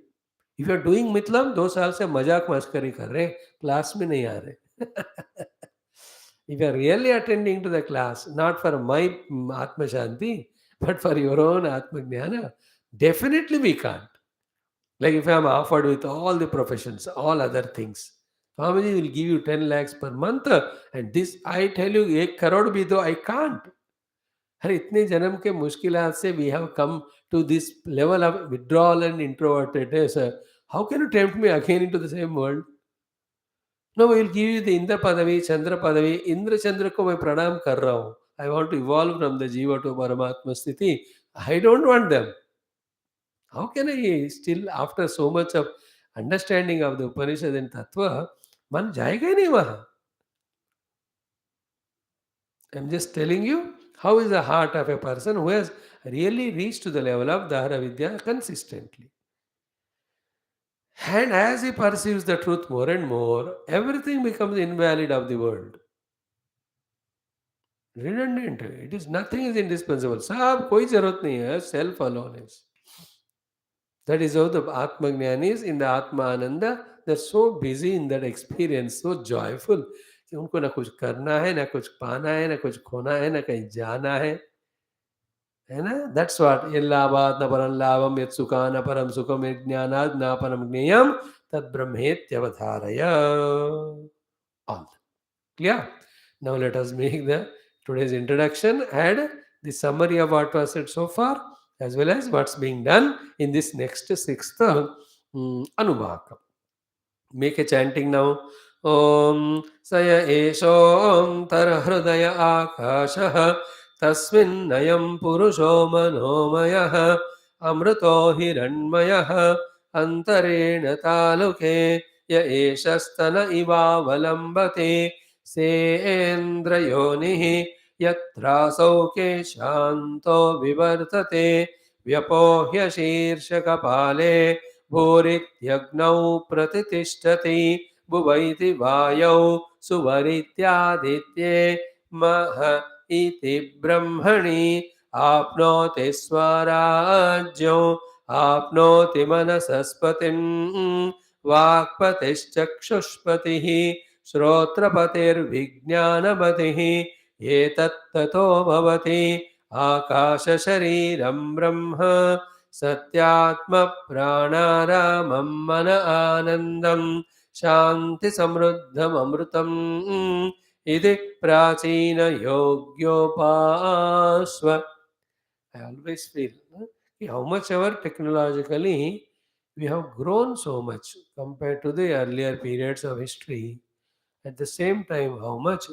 A: If you are doing मतलब 2 साल से मजाक मस्करी कर रहे हैं, class में नहीं आ रहे. If you are really attending to the class, not for my Atma Shanti, but for your own Atma Jnana, definitely we can't. Like if I am offered with all the professions, all other things, Swamiji will give you 10 lakhs per month, and this I tell you, 1 crore bhi do, I can't. अरे इतने जन्म के मुश्किलात से we have come to this level of withdrawal and introvertedness. How can you tempt me again into the same world? No, we will give you the Indra Padavi, Chandra Padavi. Indra Chandra को मैं प्रणाम कर रहा हूँ. I want to evolve from the Jiva to Paramatma Sthiti. I don't want them. How can I still, after so much of understanding of the Upanishad and Tattva, मन जाएगा ही नहीं वहाँ. I'm just telling you how is the heart of a person who has really reached to the level of Dahara Vidya consistently. And as he perceives the truth more and more, everything becomes invalid of the world. Redundant. It is nothing is indispensable. सब कोई जरूरत नहीं है. Self alone is. That is how the Atma Jnani is in the Atma Ananda. They're so busy in that experience, so joyful. कि उनको ना कुछ करना है, ना कुछ पाना है, ना कुछ खोना है, ना कहीं जाना है ना? That's what. यल्लाभात न परम लाभम यत् सुखा न परम सुखम यत् ज्ञानात् न परम ज्ञेयम तद ब्रह्मेत्यवधारय. All. Clear? Now let us make the today's introduction and the summary of what was said so far, as well as what's being done in this next sixth Anuvakam. Make a chanting now. Om Saya Eshom Tara Hridaya Akashah Tasminnayam Purusho Manomaya Amrito Hiranmaya Antarena Taluke Ya Eshastana Iva Valambate Sendrayonihi Yatrasau Keshanto Vivartate Vyapohya Shirshakapale भूरित्यग्नौ प्रतितिष्ठति भुवैति वायौ सुवरित्यादित्ये मह इति ब्रह्मणि आप्नोति स्वराज्यो आप्नोति मनसस्पतिं वाक्पतिश्चक्षुष्पतिः श्रोत्रपतिर्विज्ञानपतिः एतत्ततो भवति आकाशशरीरं ब्रह्म सत्यात्मप्राणारामं मन आनन्दं शान्तिसमृद्धममृतम् इति प्राचीनयोग्योपास्व. I always feel how much ever technologically we have grown so much compared to the earlier periods of history. At the same time, how much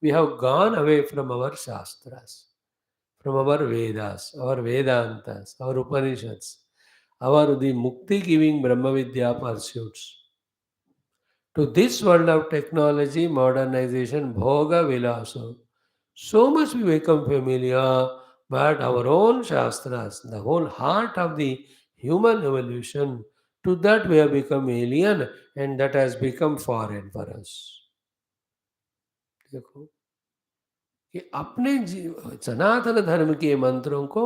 A: we have gone away from our Shastras, from our Vedas, our Vedantas, our Upanishads, our the Mukti giving Brahma Vidya pursuits. To this world of technology, modernization, Bhoga Vilasa, so much we become familiar, but our own Shastras, the whole heart of the human evolution, to that we have become alien and that has become foreign for us. देखो कि अपने सनातन धर्म के मंत्रों को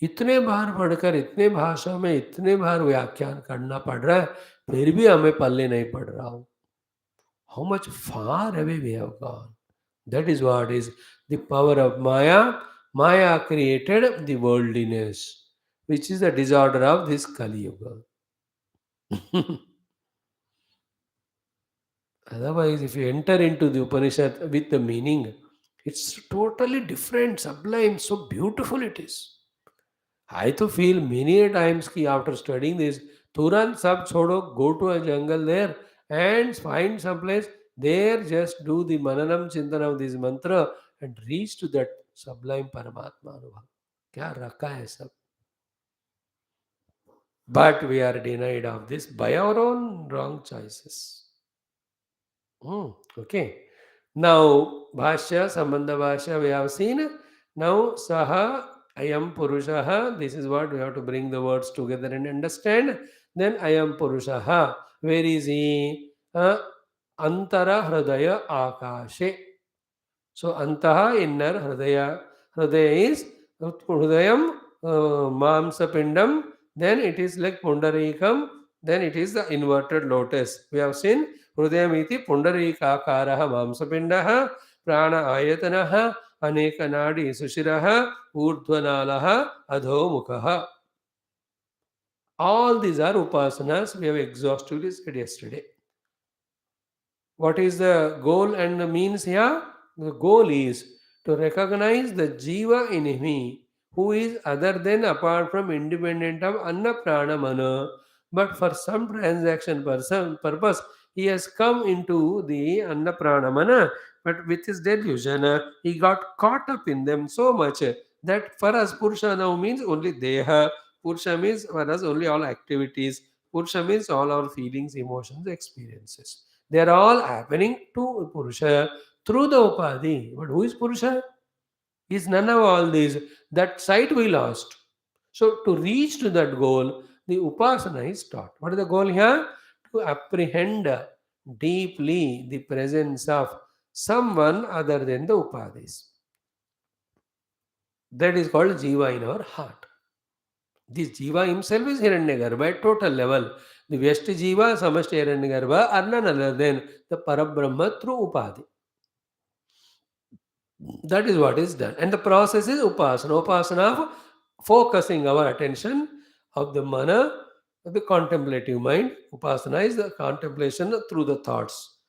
A: इतने बार पढ़कर इतने भाषा में इतने बार व्याख्यान करना पड़ रहा है, फिर भी हमें पल्ले नहीं पड़ रहा हो. How much far away we have gone. That is what is the power of Maya. Maya created the worldliness, which is the disorder of this Kali Yuga. Otherwise, if you enter into the Upanishad with the meaning, it's totally different, sublime, so beautiful it is. I to feel many a times ki after studying this, Turan sab chodo, go to a jungle there and find some place there, just do the mananam chintan of this mantra and reach to that sublime Paramatma Anubhav. Kya rakha hai sab? But we are denied of this by our own wrong choices. Okay. Now, Bhashya, Sambandha Bhashya, we have seen. Now, Saha, Ayam Purushaha. This is what we have to bring the words together and understand. Then Ayam Purushaha. Where is he? Antara Hridaya Akashe. So, Antaha, inner, Hridaya. Hridaya is Hridayam, Mamsa Pindam. Then it is like Pundarikam. Then it is the inverted lotus. We have seen हृदयमिति पुण्डरीकाकारः मांसपिण्डः प्राण आयतनः अनेकनाडी सुशिरः ऊर्ध्वनालः अधोमुखः. All these are upasanas we have exhaustively said yesterday. What is the goal and the means here? The goal is to recognize the jiva in me who is other than apart from independent of anna prana mana, but for some transaction purpose he has come into the anna prana mana, but with his delusion he got caught up in them so much that for us purusha now means only deha, purusha means for us only all activities, purusha means all our feelings, emotions, experiences. They are all happening to Purusha through the Upadhi. But who is Purusha? He is none of all these. That sight we lost. So to reach to that goal, the Upasana is taught. What is the goal here? To apprehend deeply the presence of someone other than the Upadhis. That is called Jiva in our heart. This Jiva himself is Hiranyagarbha at total level. The Vyashti Jiva, Samashti Hiranyagarbha are none other than the Parabrahma through Upadhi. That is what is done. And the process is Upasana. Upasana of focusing our attention of the mana, of the contemplative mind. Upasana is the contemplation through the thoughts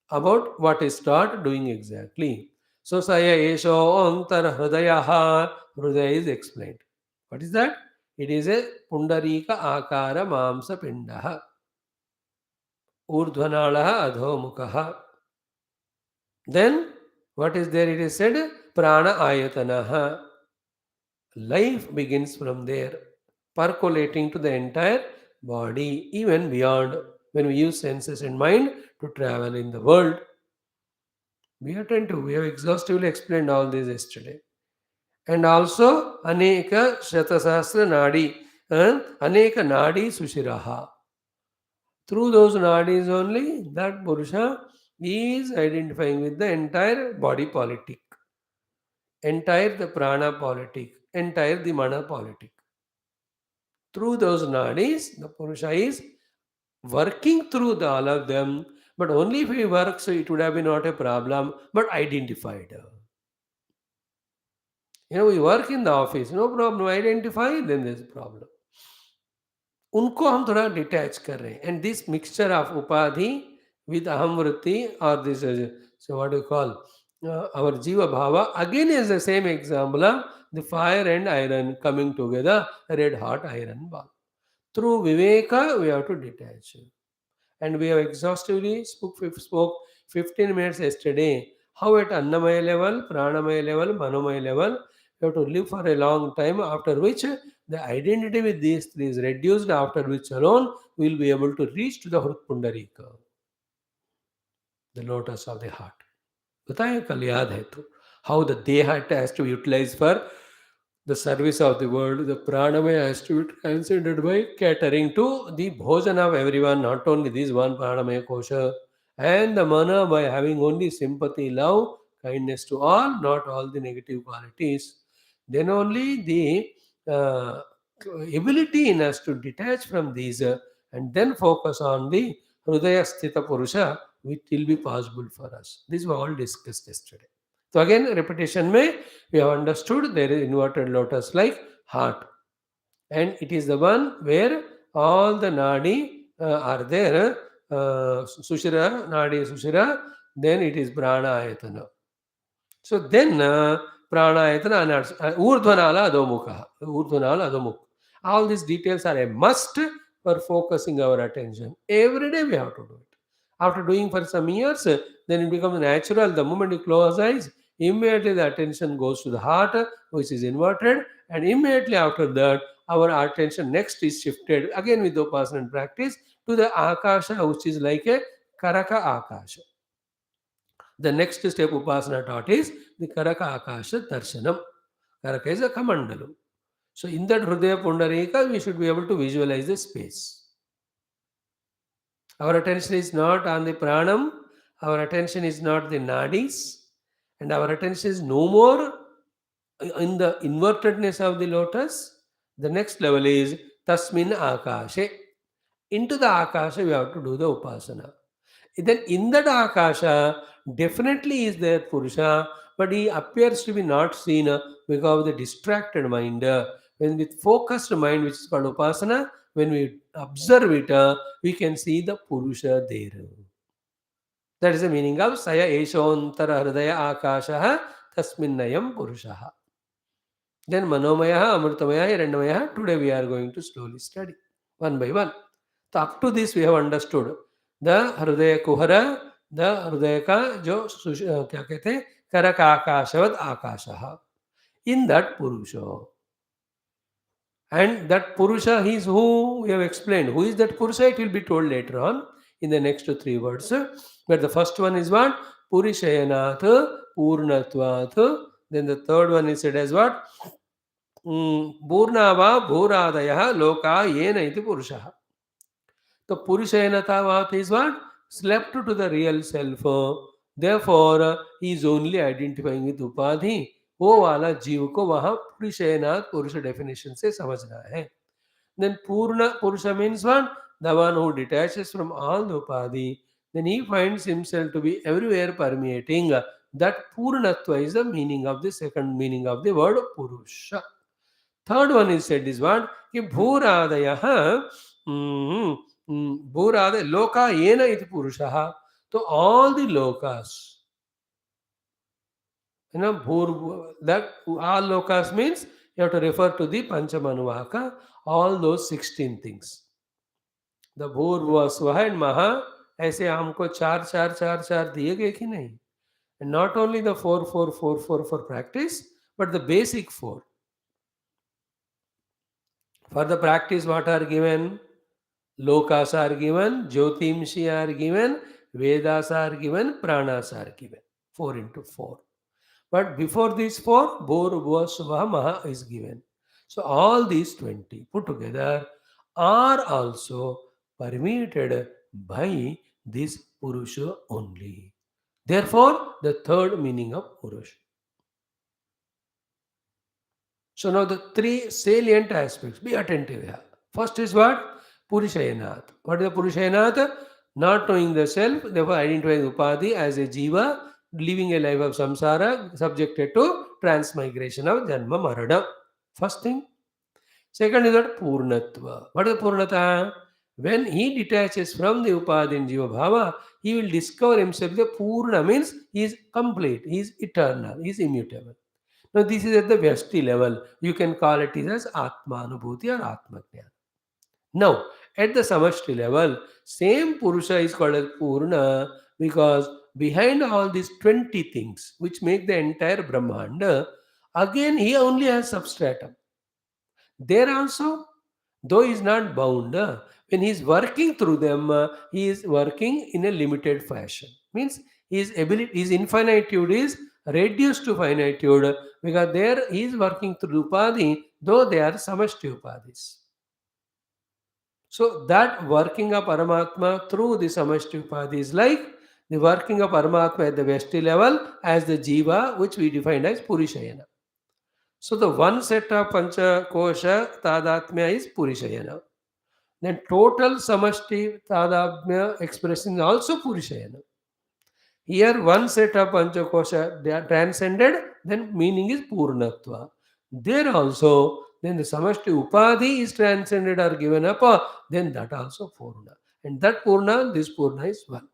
A: about what is taught doing exactly. So Saya Esho Antar Hridayaha. Hridaya is explained. What is that? It is a pundarika akara mamsa pindaha. Urdhvanalaha adhomukaha. Then what is there? It is said prana ayatanaha. Life begins from there, percolating to the entire body, even beyond when we use senses and mind to travel in the world. We attend to, we have exhaustively explained all this yesterday. And also, Aneka Shatasasra Nadi, Aneka Nadi Sushiraha. Through those nadis only, that Purusha is identifying with the entire body politic, entire the prana politic, entire the mana politic. Through those nadis, the Purusha is working through all of them, but only if he works, so it would have been not a problem, but identified. We work in the office, no problem, identify, then there's a problem. उनको हम थोड़ा detach कर रहे हैं and this mixture of उपाधि with aham vritti or this so what do you call our jiva bhava again is the same example of the fire and iron coming together, red hot iron ball. Through viveka we have to detach, and we have exhaustively spoke 15 minutes yesterday how at annamaya level, pranamaya level, manomaya level we have to live for a long time, after which the identity with these three is reduced, after which alone we will be able to reach to the Hrutpundarika, the lotus of the heart. बताएं कल याद है तो how the deha has to be utilized for the service of the world, the pranamaya has to be transcended by catering to the bhojan of everyone, not only this one pranamaya kosha, and the mana by having only sympathy, love, kindness to all, not all the negative qualities. Then only the uh, ability in us to detach from these and then focus on the Hridaya Sthita Purusha, which will be possible for us. This was all discussed yesterday. So again, repetition may we have understood there is inverted lotus like heart, and it is the one where all the nadi are there. Sushira, nadi, sushira. Then it is prana ayatana. So then pranayatana and urdhvanala adhomukha. Urdhvanala adhomukha. All these details are a must for focusing our attention. Every day we have to do it. After doing for some years, then it becomes natural. The moment you close eyes, immediately the attention goes to the heart, which is inverted, and immediately after that, our attention next is shifted again with the Upasana practice to the akasha, which is like a karaka akasha. The next step Upasana taught is the Karaka Akasha Darshanam. Karaka is a Kamandalam. So in that Hridaya Pundarika, we should be able to visualize the space. Our attention is not on the pranam, our attention is not the nadis, and our attention is no more in the invertedness of the lotus. The next level is Tasmin Akashe. Into the Akasha, we have to do the Upasana. Then in that Akasha, definitely is there Purusha, but he appears to be not seen because of the distracted mind. When with focused mind, which is called Upasana, when we observe it, we can see the Purusha there. That is the meaning of Saya Eshontara Hridaya Akasha Tasminnayam Purusha. Then Manomaya, Amritamaya, Hiranyamaya, today we are going to slowly study one by one. So up to this we have understood the हृदय कुहर, the हृदय का जो क्या कहते हैं करक आकाशवत आकाशः, in that Purusha. And that Purusha is who we have explained. Who is that Purusha? It will be told later on in the next three words. But the first one is what? Purishayanat, Purnatvat. Then the third one is said as what? Purnava Bhuradaya Loka Yena iti Purusha. The Purushayanatavat is what? Slept to the real self. Therefore, he is only identifying with Upadhi. वो वाला जीव को वहां पुरुषनाथ पुरुष definition से समझना है. Then Purna Purusha means what? The one who detaches from all the Upadhi. Then he finds himself to be everywhere permeating. That Purnatva is the meaning of the second meaning of the word Purusha. Third one is said is what? Ki Bhuradaya Bhuradaya Loka Yena iti Purusha. So all the lokas, that all lokas means You have to refer to the Panchamanuvaka, all those 16 things. The भूर्भुवः स्वः and महा ऐसे हमको चार चार चार चार दिए गए कि नहीं? And not only the 4 4 4 4 for practice, but the basic 4. For the practice, what are given? Lokas are given, Jyotimshi are given, Vedas are given, Pranas are given. 4 into 4. But before these 4, Bhur, Bhuva, Subha, Maha is given. So all these 20 put together are also permitted by this Purusha only. Therefore, the third meaning of Purusha. So now the three salient aspects, be attentive here. First is what? Purushayanat. What is the Purushayanat? Not knowing the self, therefore identifying Upadhi as a Jiva, living a life of samsara, subjected to transmigration of Janma Marana. First thing. Second is that Purnatva. What is Purnata? When he detaches from the Upadhi in Jiva Bhava, he will discover himself. The Purna means he is complete, he is eternal, he is immutable. Now, this is at the Vyashti level. You can call it as Atma Anubhuti or Atma Jnana. Now, at the Samashti level, same Purusha is called as Purna because behind all these 20 things which make the entire Brahmanda, again he only has substratum. There also, though he is not bound, when he is working through them, he is working in a limited fashion. Means his infinitude is reduced to finitude because there he is working through Upadhi, though they are Samashti Upadhis. So that working of Paramatma through the Samashti Upadhi is like the working of Paramatma at the Vyashti level as the Jiva, which we defined as Purishayana. So the one set of Pancha Kosha Tadatmya is Purishayana. Then total Samashti Tadatmya expression is also Purishayana. Here one set of Panchakosha they are transcended, then meaning is Purnatva. There also, then the Samashti Upadhi is transcended or given up, then that also Purna. And that Purna, this Purna is one.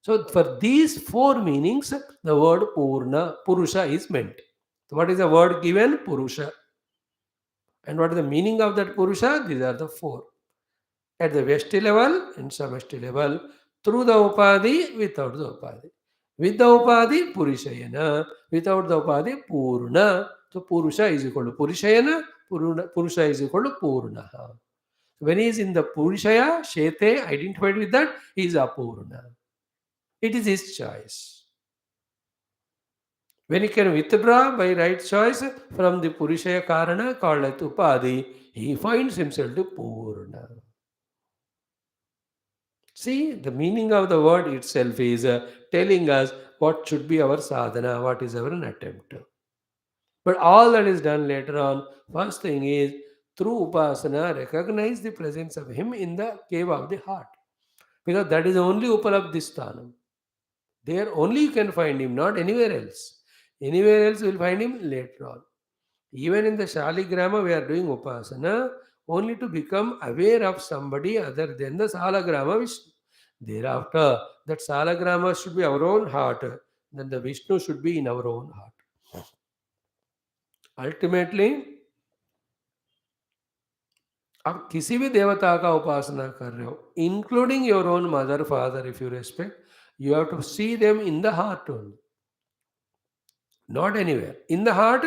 A: So for these four meanings, the word Purna, Purusha is meant. So what is the word given? Purusha. And what is the meaning of that Purusha? These are the four. At the Vyashti level and Samashti level, through the Upadhi, without the Upadhi. With the Upadhi, Purishayana. Without the Upadhi, Purna. So Purusha is equal to Purishayana, Purusha is equal to Purnaha. When he is in the Purushaya, Shete, identified with that, he is Apurna. It is his choice. When he can withdraw by right choice from the Purushaya Karana called as Upadhi, he finds himself to Purna. See, the meaning of the word itself is telling us what should be our sadhana, what is our attempt. But all that is done later on, first thing is through upasana, recognize the presence of him in the cave of the heart. Because that is only Upalabdhisthanam. There only you can find him, not anywhere else. Anywhere else you will find him later on. Even in the Shaligrama, we are doing upasana only to become aware of somebody other than the Salagrama Vishnu. Thereafter, that Salagrama should be our own heart, then the Vishnu should be in our own heart. Ultimately, आप किसी भी देवता का उपासना कर रहे हो, including your own mother, father, if you respect, you have to see them in the heart only. Not anywhere. In the heart,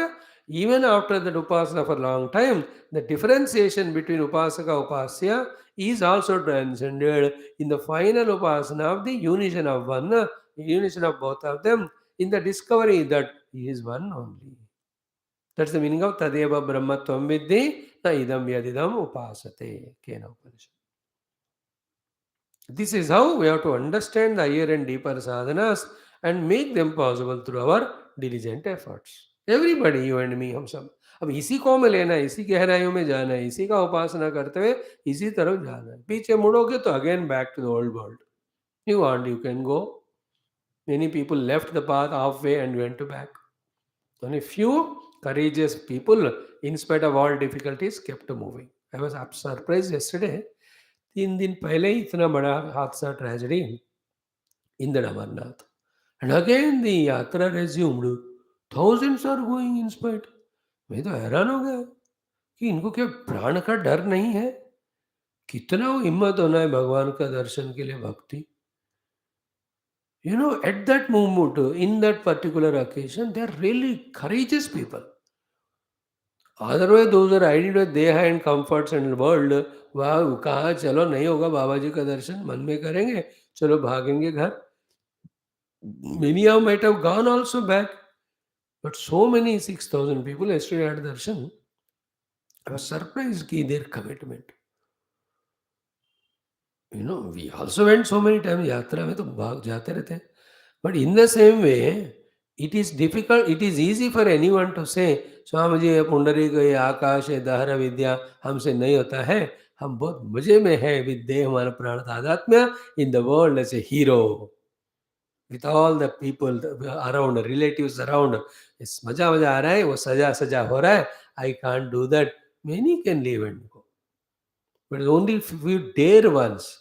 A: even after the upasana for a long time, the differentiation between upasaka upasya is also transcended in the final upasana of the unison of one, unison of both of them, in the discovery that he is one only. That's the meaning of Tadeva Brahmatvam Vidhi na idam yadidam upasate. Kena Upanishad. This is how we have to understand the higher and deeper sadhanas and make them possible through our diligent efforts. Everybody, you and me, हम सब अब इसी को में लेना है, इसी गहराइयों में जाना है, इसी का उपासना करते हुए इसी तरफ जाना है. पीछे मुड़ोगे तो again back to the old world. You want, you can go. Many people left the path halfway and went back. Only few courageous people, in spite of all difficulties, kept moving. I was surprised yesterday. 3 दिन पहले ही इतना बड़ा हादसा tragedy in the Amarnath. And again the yatra resumed. Thousands are going in spite. मैं तो हैरान हो गया कि इनको क्या प्राण का डर नहीं है? कितना वो हिम्मत होना है भगवान का दर्शन के लिए भक्ति। At that moment, in that particular occasion, they are really courageous people. Otherwise, those are ideas with they and comforts and world. वाह कहाँ चलो नहीं होगा बाबा जी का दर्शन मन में करेंगे चलो भागेंगे घर. Many of might have gone also back, but so many 6,000 people yesterday had darshan. I was surprised ki their commitment. We also went so many times यात्रा में तो भाग जाते रहते हैं. But in the same way, it is difficult, it is easy for anyone to say, Swami ji ये पुंडरीक ये आकाश ये दाहरा विद्या हमसे नहीं होता है, हम बहुत मजे में है विद्या हमारा प्राण तादात्म्य in the world as a hero with all the people around, relatives around. इस मजा मजा आ रहा है वो सजा सजा हो रहा है. I can't do that. Many can live and go. But only few dare ones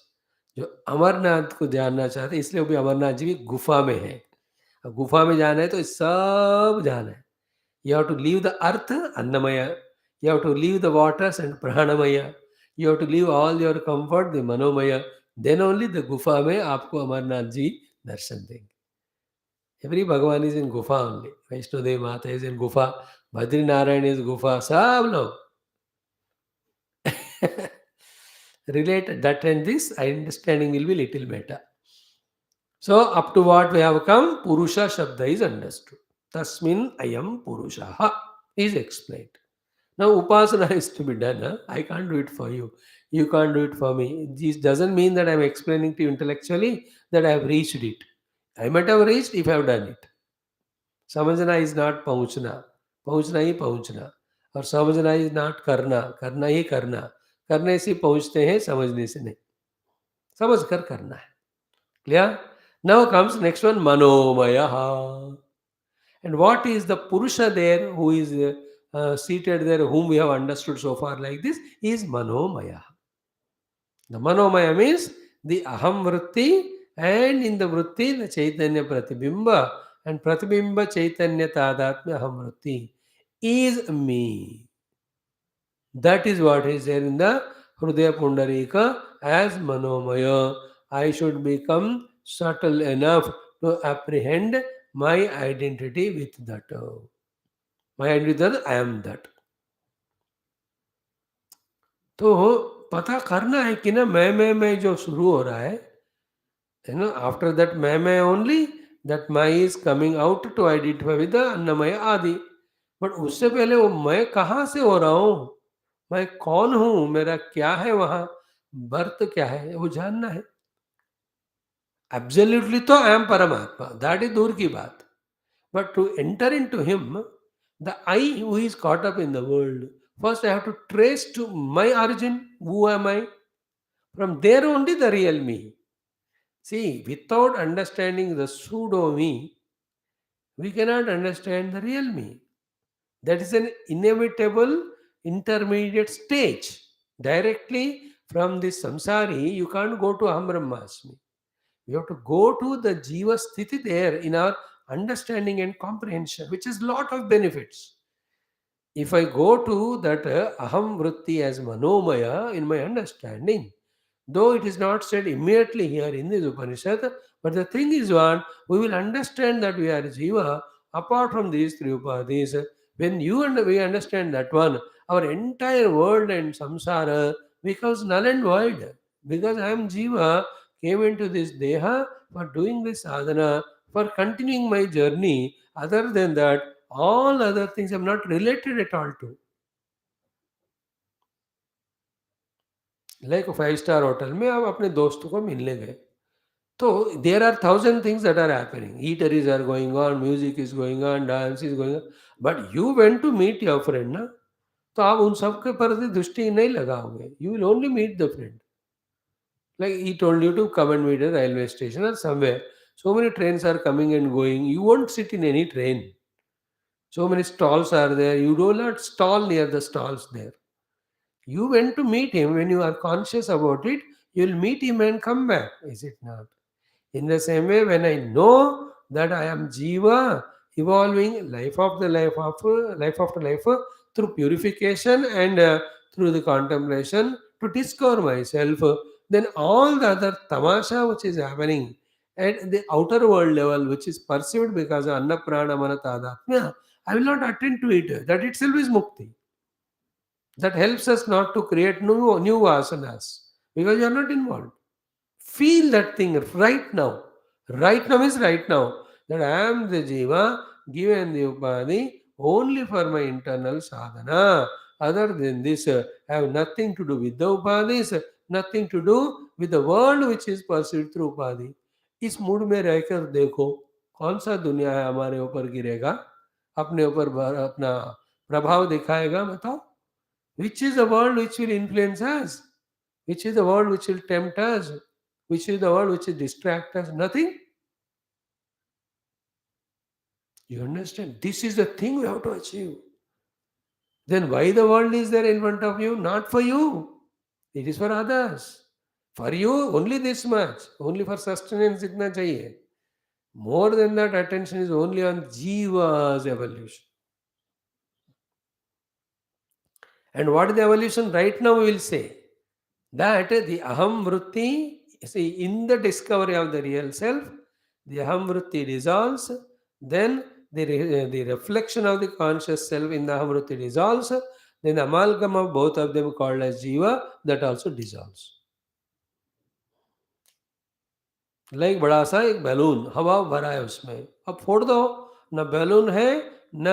A: जो अमरनाथ को जानना चाहते हैं, इसलिए वो भी अमरनाथ जी भी गुफा में है. अब गुफा में जाना है तो सब जाना है. You have to leave the earth, Annamaya. You have to leave the waters and Pranamaya. You have to leave all your comfort, the Manomaya. Then only the गुफा में आपको अमरनाथ जी दर्शन देंगे. Every Bhagavan is in गुफा only. Vaishno Devi Mata is in गुफा. Badri Narayan is गुफा. सब लोग relate that and this understanding will be little better. So up to what we have come, Purusha Shabda is understood. Tasmin ayam Purusha is explained. Now Upasana is to be done. Huh? I can't do it for you. You can't do it for me. This doesn't mean that I'm explaining to you intellectually that I have reached it. I might have reached if I have done it. समझना is not पहुंचना. पहुंचना ही पहुंचना. और समझना is not करना. करना ही करना. करने से पहुंचते हैं समझने से नहीं. समझ कर करना है. Clear? Now comes next one, Manomaya. And what is the Purusha there who is seated there, whom we have understood so far like this, is Manomaya. The Manomaya means the Aham Vritti, and in the Vritti, the Chaitanya Pratibimba, and Pratibimba Chaitanya Tadatmya Aham Vritti is me. That is what is there in the Hrudaya Pundarika as Manomaya. I should become subtle enough to apprehend my identity with that. My identity that I am that. तो पता करना है कि ना मैं जो शुरू हो रहा है आफ्टर दैट मैं only that my is coming out to identify with the अन्नमय आदि. बट उससे पहले वो मैं कहाँ से हो रहा हूँ, मैं कौन हूँ, मेरा क्या है, वहां बर्थ क्या है, वो जानना है. एब्सोल्युटली तो आई एम परमात्मा, दैट इज दूर की बात. But to enter into him the I who is caught up in the world, first I have to trace to my origin, who am I. From there only the real me. See, without understanding the pseudo me, we cannot understand the real me. That is an inevitable intermediate stage. Directly from this samsari, you can't go to Aham Brahmasmi. You have to go to the Jiva Sthiti there in our understanding and comprehension, which has lot of benefits. If I go to that Aham Vritti as Manomaya in my understanding, though it is not said immediately here in this Upanishad, but the thing is one, we will understand that we are Jiva apart from these three Upadhis. When you and we understand that one, our entire world and samsara becomes null and void. Because I am Jiva, came into this Deha for doing this sadhana, for continuing my journey. Other than that, all other things I'm not related at all to. Like 5 star hotel में आप अपने दोस्तों को मिलने गए, तो there are thousand things that are happening, eateries are going on, music is going on, dance is going on, but you went to meet your friend ना, तो आप उन सब के प्रति दृष्टि नहीं लगाओगे. You will only meet the friend. Like he told you to come and meet a railway station और somewhere, so many trains are coming and going, you won't sit in any train. So many stalls are there, you do not stall near the stalls there. You went to meet him. When you are conscious about it, you will meet him and come back. Is it not? In the same way, when I know that I am Jiva, evolving life after life, through purification and through the contemplation to discover myself, then all the other tamasha which is happening at the outer world level, which is perceived because of anna prana mana tadatmya, I will not attend to it. That itself is mukti. That helps us not to create new vasanas because you are not involved. Feel that thing right now. Right now is right now. That I am the jiva given the upadhi only for my internal sadhana. Other than this, I have nothing to do with the upadhis, nothing to do with the world which is perceived through upadhi. इस mood में रहकर देखो कौन सा दुनिया है हमारे ऊपर गिरेगा, अपने ऊपर अपना प्रभाव दिखाएगा, बताओ. Which is the world which will influence us? Which is the world which will tempt us? Which is the world which will distract us? Nothing. You understand? This is the thing we have to achieve. Then why the world is there in front of you? Not for you. It is for others. For you, only this much. Only for sustenance itna chahiye. More than that, attention is only on Jiva's evolution. And what is the evolution? Right now we will say that the aham vritti, see, in the discovery of the real self, the aham vritti dissolves, then the reflection of the conscious self in the aham vritti dissolves, then the amalgam of both of them called as jiva, that also dissolves. Like बड़ा सा एक balloon हवा भरा है उसमें, अब फोड़ दो, न बैलून है न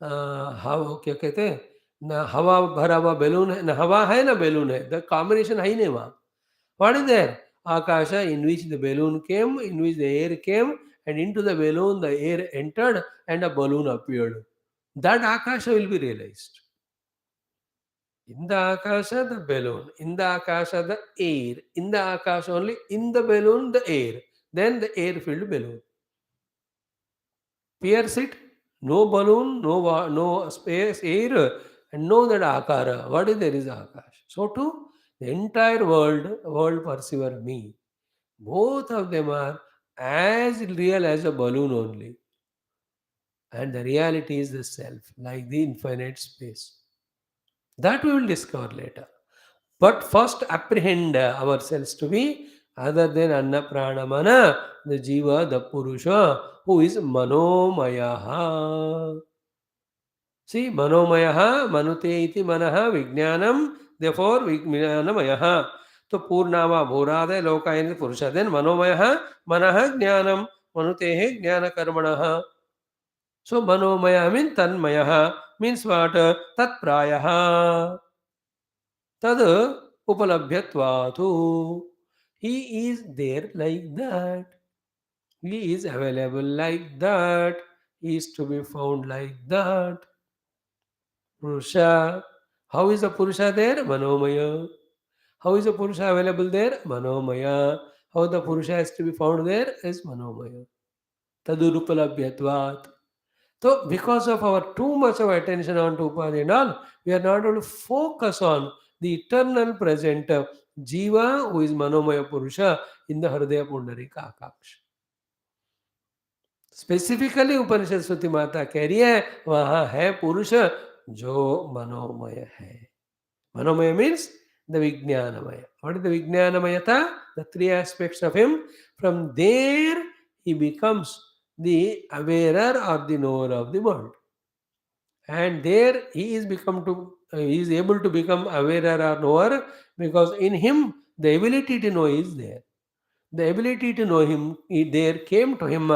A: हवा, क्या कहते हैं, न हवा भरा हुआ बैलून है, न हवा है न बैलून है, द कॉम्बिनेशन है ही नहीं वहाँ. What is there? Akasha, in which the balloon came, in which the air came, and into the balloon the air entered and a balloon appeared. That Akasha will be realized. In the Akasha, the balloon. In the Akasha, the air. In the Akasha only, in the balloon, the air. Then the air-filled balloon. Pierce it, no balloon, no space, air, and no that Akara. What is there is Akash. So too, the entire world perceiver me. Both of them are as real as a balloon only. And the reality is the self, like the infinite space. That we will discover later. But first apprehend ourselves to be other than Anna Prana Mana, the Jiva, the Purusha, who is Manomaya. See, Manomaya, Manute iti Manaha, Vijnanam, therefore Vijnanamaya. तो पूर्णावा भूरादय लोकायन पुरुष then मनोमय मन ज्ञानम मनुते ज्ञान कर्मण. सो मनोमय mean Tanmay means what तत्प्राय तद उपलभ्यत्वातु. He is there like that. He is available like that. He is to be found like that. Purusha. How is the Purusha there? Manomaya. How is the Purusha available there? Manomaya. How the Purusha is to be found there is Manomaya. Tadurupalabhyatvat. So, because of our too much of attention on to Upadhi and all, we are not able to focus on the eternal present Jiva, who is Manomaya Purusha, in the Hridaya Pundarika Akaksha. Specifically उपनिषद श्रुति माता कह रही है वहां है पुरुष जो मनोमय है. मनोमय मीन्स द विज्ञानमय. व्हाट इज द विज्ञानमयता? The three aspects of him. From there he becomes the aware और the knower of the world. And there he is he is able to become aware or knower because in him the ability to know is there. The ability to know him there came to him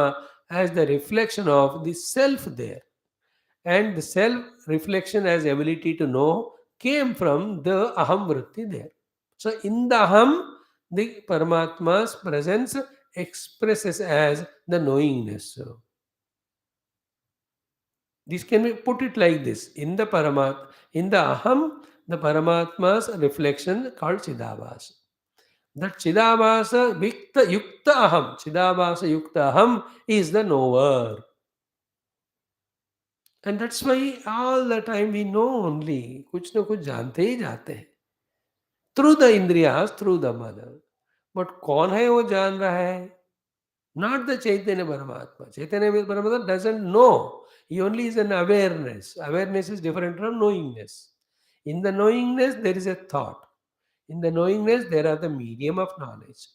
A: as the reflection of the self there, and the self reflection as ability to know came from the aham vritti there. So in the aham, the Paramatma's presence expresses as the knowingness. This can be put it like this. In the aham, the Paramatma's reflection called Chidabhasa. That Chidabhasa Yukta Aham, Chidabhasa Yukta Aham is the knower. And that's why all the time we know only, कुछ न कुछ जानते ही जाते हैं. Through the Indriyas, through the mother. But कौन है वो जान रहा है? Not the Chaitanya Paramatma. Chaitanya Paramatma doesn't know. He only is an awareness. Awareness is different from knowingness. In the knowingness, there is a thought. In the knowingness, there are the medium of knowledge.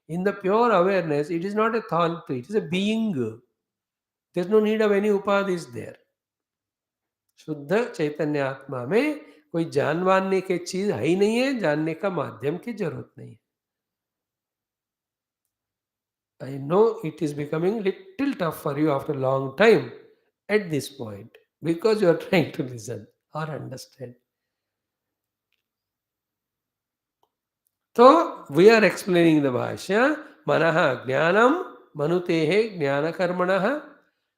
A: In the pure awareness, it is not a thought, it is a being. There's no need of any upadhis there. शुद्ध चैतन्य आत्मा में कोई जानवाने की चीज है ही नहीं है, जानने का माध्यम की जरूरत नहीं है. I know it is becoming little tough for you after a long time at this point because you are trying to listen or understand. So we are explaining the Bhashya, Manaha Jnanam, Manutehe Jnanakarmanaha.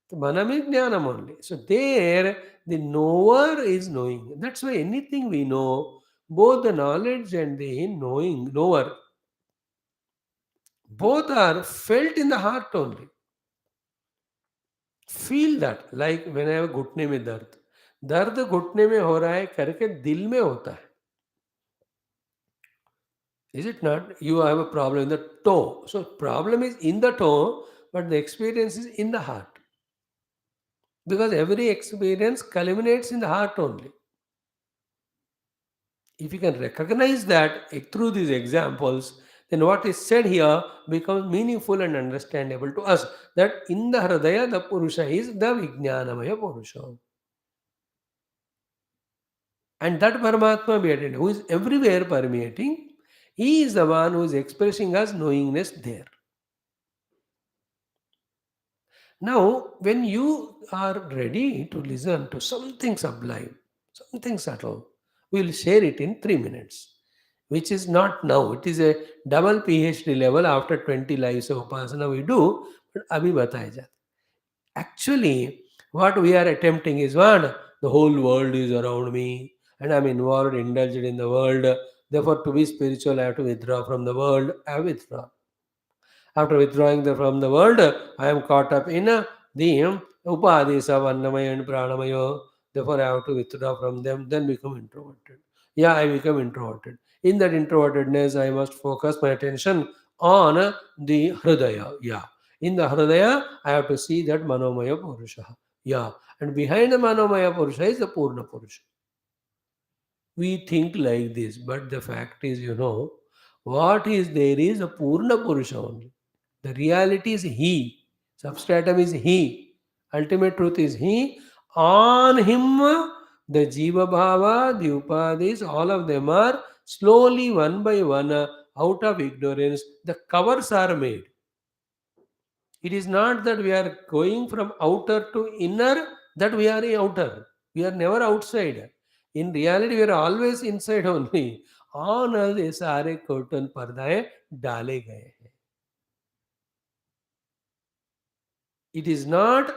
A: The Manam is Jnanam only. So there the knower is knowing. That's why anything we know, both the knowledge and the knower, both are felt in the heart only. Feel that, like when I have घुटने में दर्द, दर्द घुटने में हो रहा है करके दिल में होता है. Is it not? You have a problem in the toe. So problem is in the toe, but the experience is in the heart. Because every experience culminates in the heart only. If you can recognize that through these examples, then what is said here becomes meaningful and understandable to us. That in the Hridaya, the Purusha is the Vijnanamaya Purusha. And that Paramatma we attend, who is everywhere permeating, he is the one who is expressing us knowingness there. Now, when you are ready to listen to something sublime, something subtle, we will share it in 3 minutes, which is not now. It is a double PhD level after 20 lives of Upasana we do, but abhi bataya jata. Actually, what we are attempting is what? The whole world is around me and I'm involved, indulged in the world. Therefore, to be spiritual, I have to withdraw from the world. I withdraw. After withdrawing from the world, I am caught up in the upadhis of Annamaya and Pranamaya. Therefore, I have to withdraw from them, then become introverted. Yeah, I become introverted. In that introvertedness, I must focus my attention on the Hridaya. Yeah. In the Hridaya, I have to see that Manomaya Purusha. Yeah. And behind the Manomaya Purusha is the Purna Purusha. We think like this, but the fact is, what is there is a Purna Purusha only. The reality is He. Substratum is He. Ultimate truth is He. On Him, the Jiva Bhava, the Upadhis, all of them are slowly, one by one, out of ignorance. The covers are made. It is not that we are going from outer to inner, that we are outer. We are never outside. In reality, we are always inside only. On us ये सारे curtain पर्दाएं डाले गए हैं. It is not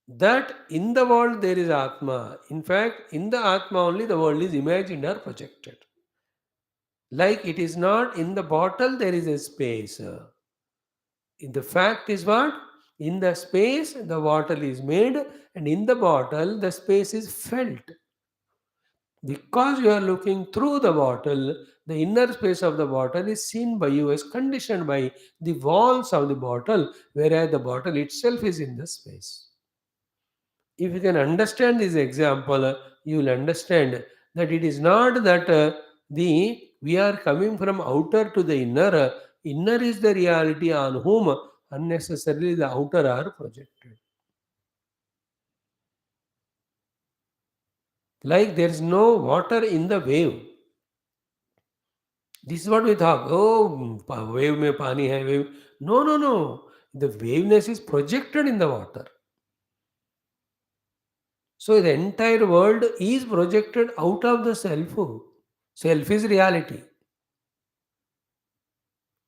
A: that in the world there is Atma. In fact, in the Atma only the world is imagined or projected. Like it is not in the bottle there is a space. The fact is what? In the space the bottle is made and in the bottle the space is felt. Because you are looking through the bottle, the inner space of the bottle is seen by you as conditioned by the walls of the bottle, whereas the bottle itself is in the space. If you can understand this example, you will understand that it is not that the we are coming from outer to the inner. Inner is the reality on whom unnecessarily the outer are projected. Like there is no water in the wave. This is what we thought. Oh, wave mein pani hai, wave. No, no, no. The waveness is projected in the water. So the entire world is projected out of the self. Self is reality.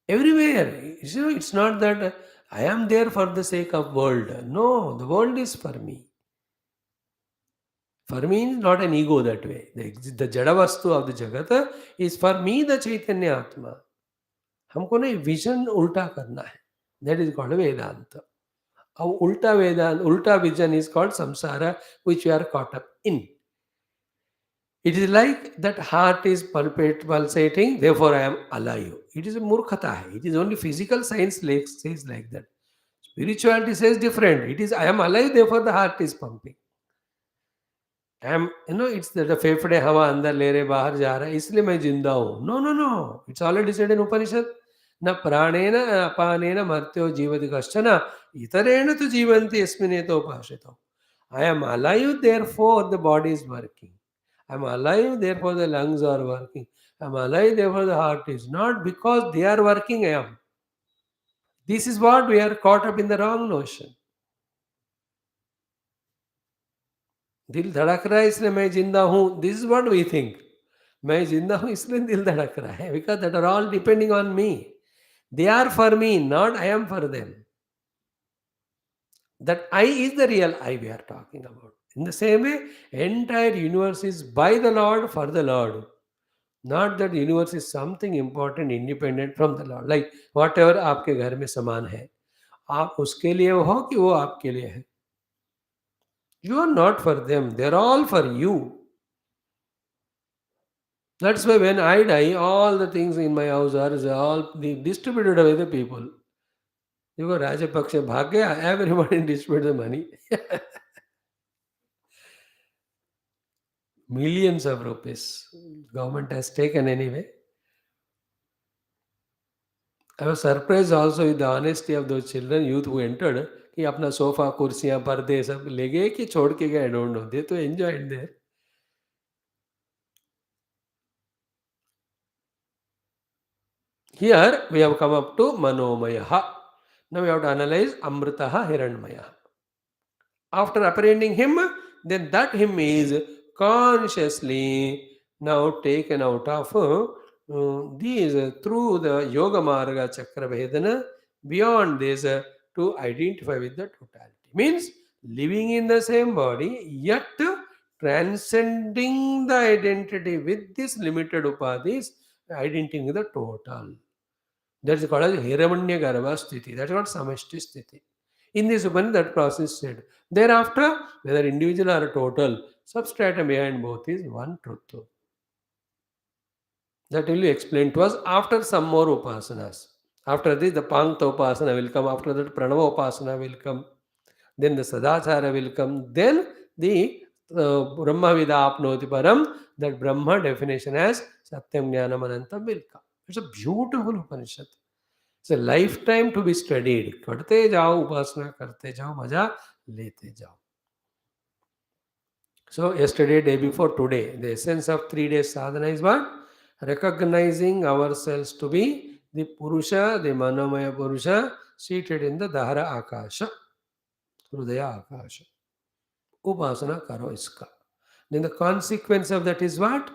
A: Everywhere. It's not that I am there for the sake of world. No, the world is for me. For me is not an ego that way. The Jadavastu of the Jagata is for me the Chaitanya Atma. हमको ना vision उल्टा करना है. That is called Vedanta. Our ulta vision is called samsara, which we are caught up in. It is like that heart is pulsating, therefore I am alive. It is a murkhata. It is only physical science says like that. Spirituality says different. It is I am alive, therefore the heart is pumping. I am, it's the फेफड़े हवा अंदर ले रहे बाहर जा रहा है इसलिए मैं जिंदा हूँ. No, no, no. It's already said in Upanishad. न प्राणेन अपानेन मर्त्यो जीवति कश्चन इतरेण तु जीवन्ति यस्मिनेतो भाषितो. I am alive, therefore the body is working. I am alive, therefore the lungs are working. I am alive, therefore the heart is. Not because they are working, I am. This is what we are caught up in the wrong notion. दिल धड़क रहा है इसलिए मैं जिंदा हूं. This is what we think. मैं जिंदा हूं इसलिए दिल धड़क रहा है. Because that are all depending on me. They are for me, not I am for them. That I is the real I we are talking about. In the same way, entire universe is by the Lord for the Lord. Not that universe is something important, independent from the Lord. Like whatever आपके घर में सामान है, आप उसके लिए हो कि वो आपके लिए है. You are not for them. They are all for you. That's why when I die, all the things in my house are all distributed away the people. देखो राजपक्ष भाग गया, everybody distribute the money. Millions of rupees government has taken anyway. I was surprised also with the honesty of those children, youth who entered, कि अपना sofa कुर्सियां पर्दे सब ले गए कि छोड़ के गए, I don't know. They तो enjoyed there. Here we have come up to Manomaya. Now we have to analyze Amritaha Hiranyamaya. After apprehending him, then that him is consciously now taken out of these through the Yoga Marga Chakra Vedana, beyond this to identify with the totality. Means living in the same body, yet transcending the identity with this limited upadhis, identifying the total. That's called as Hiramanya Garbha Sthiti. That's called Samashti Sthiti. In this Upanishad, that process is said. Thereafter, whether individual or total, substratum behind both is one truth. That will be explained to us after some more upasanas. After this, the Pankta upasana will come. After that, Pranava upasana will come. Then the Sadachara will come. Then the Brahma Vida Apnoti Param, that Brahma definition as Satyam Jnanam Anantam will come. It's a beautiful Upanishad. It's a lifetime to be studied. करते जाओ उपासना करते जाओ मजा लेते जाओ. So yesterday, day before today, the essence of 3 days sadhana is what? Recognizing ourselves to be the Purusha, the Manomaya Purusha, seated in the Dahara Akasha, Hrudaya Akasha. Upasana karo iska. Then the consequence of that is what?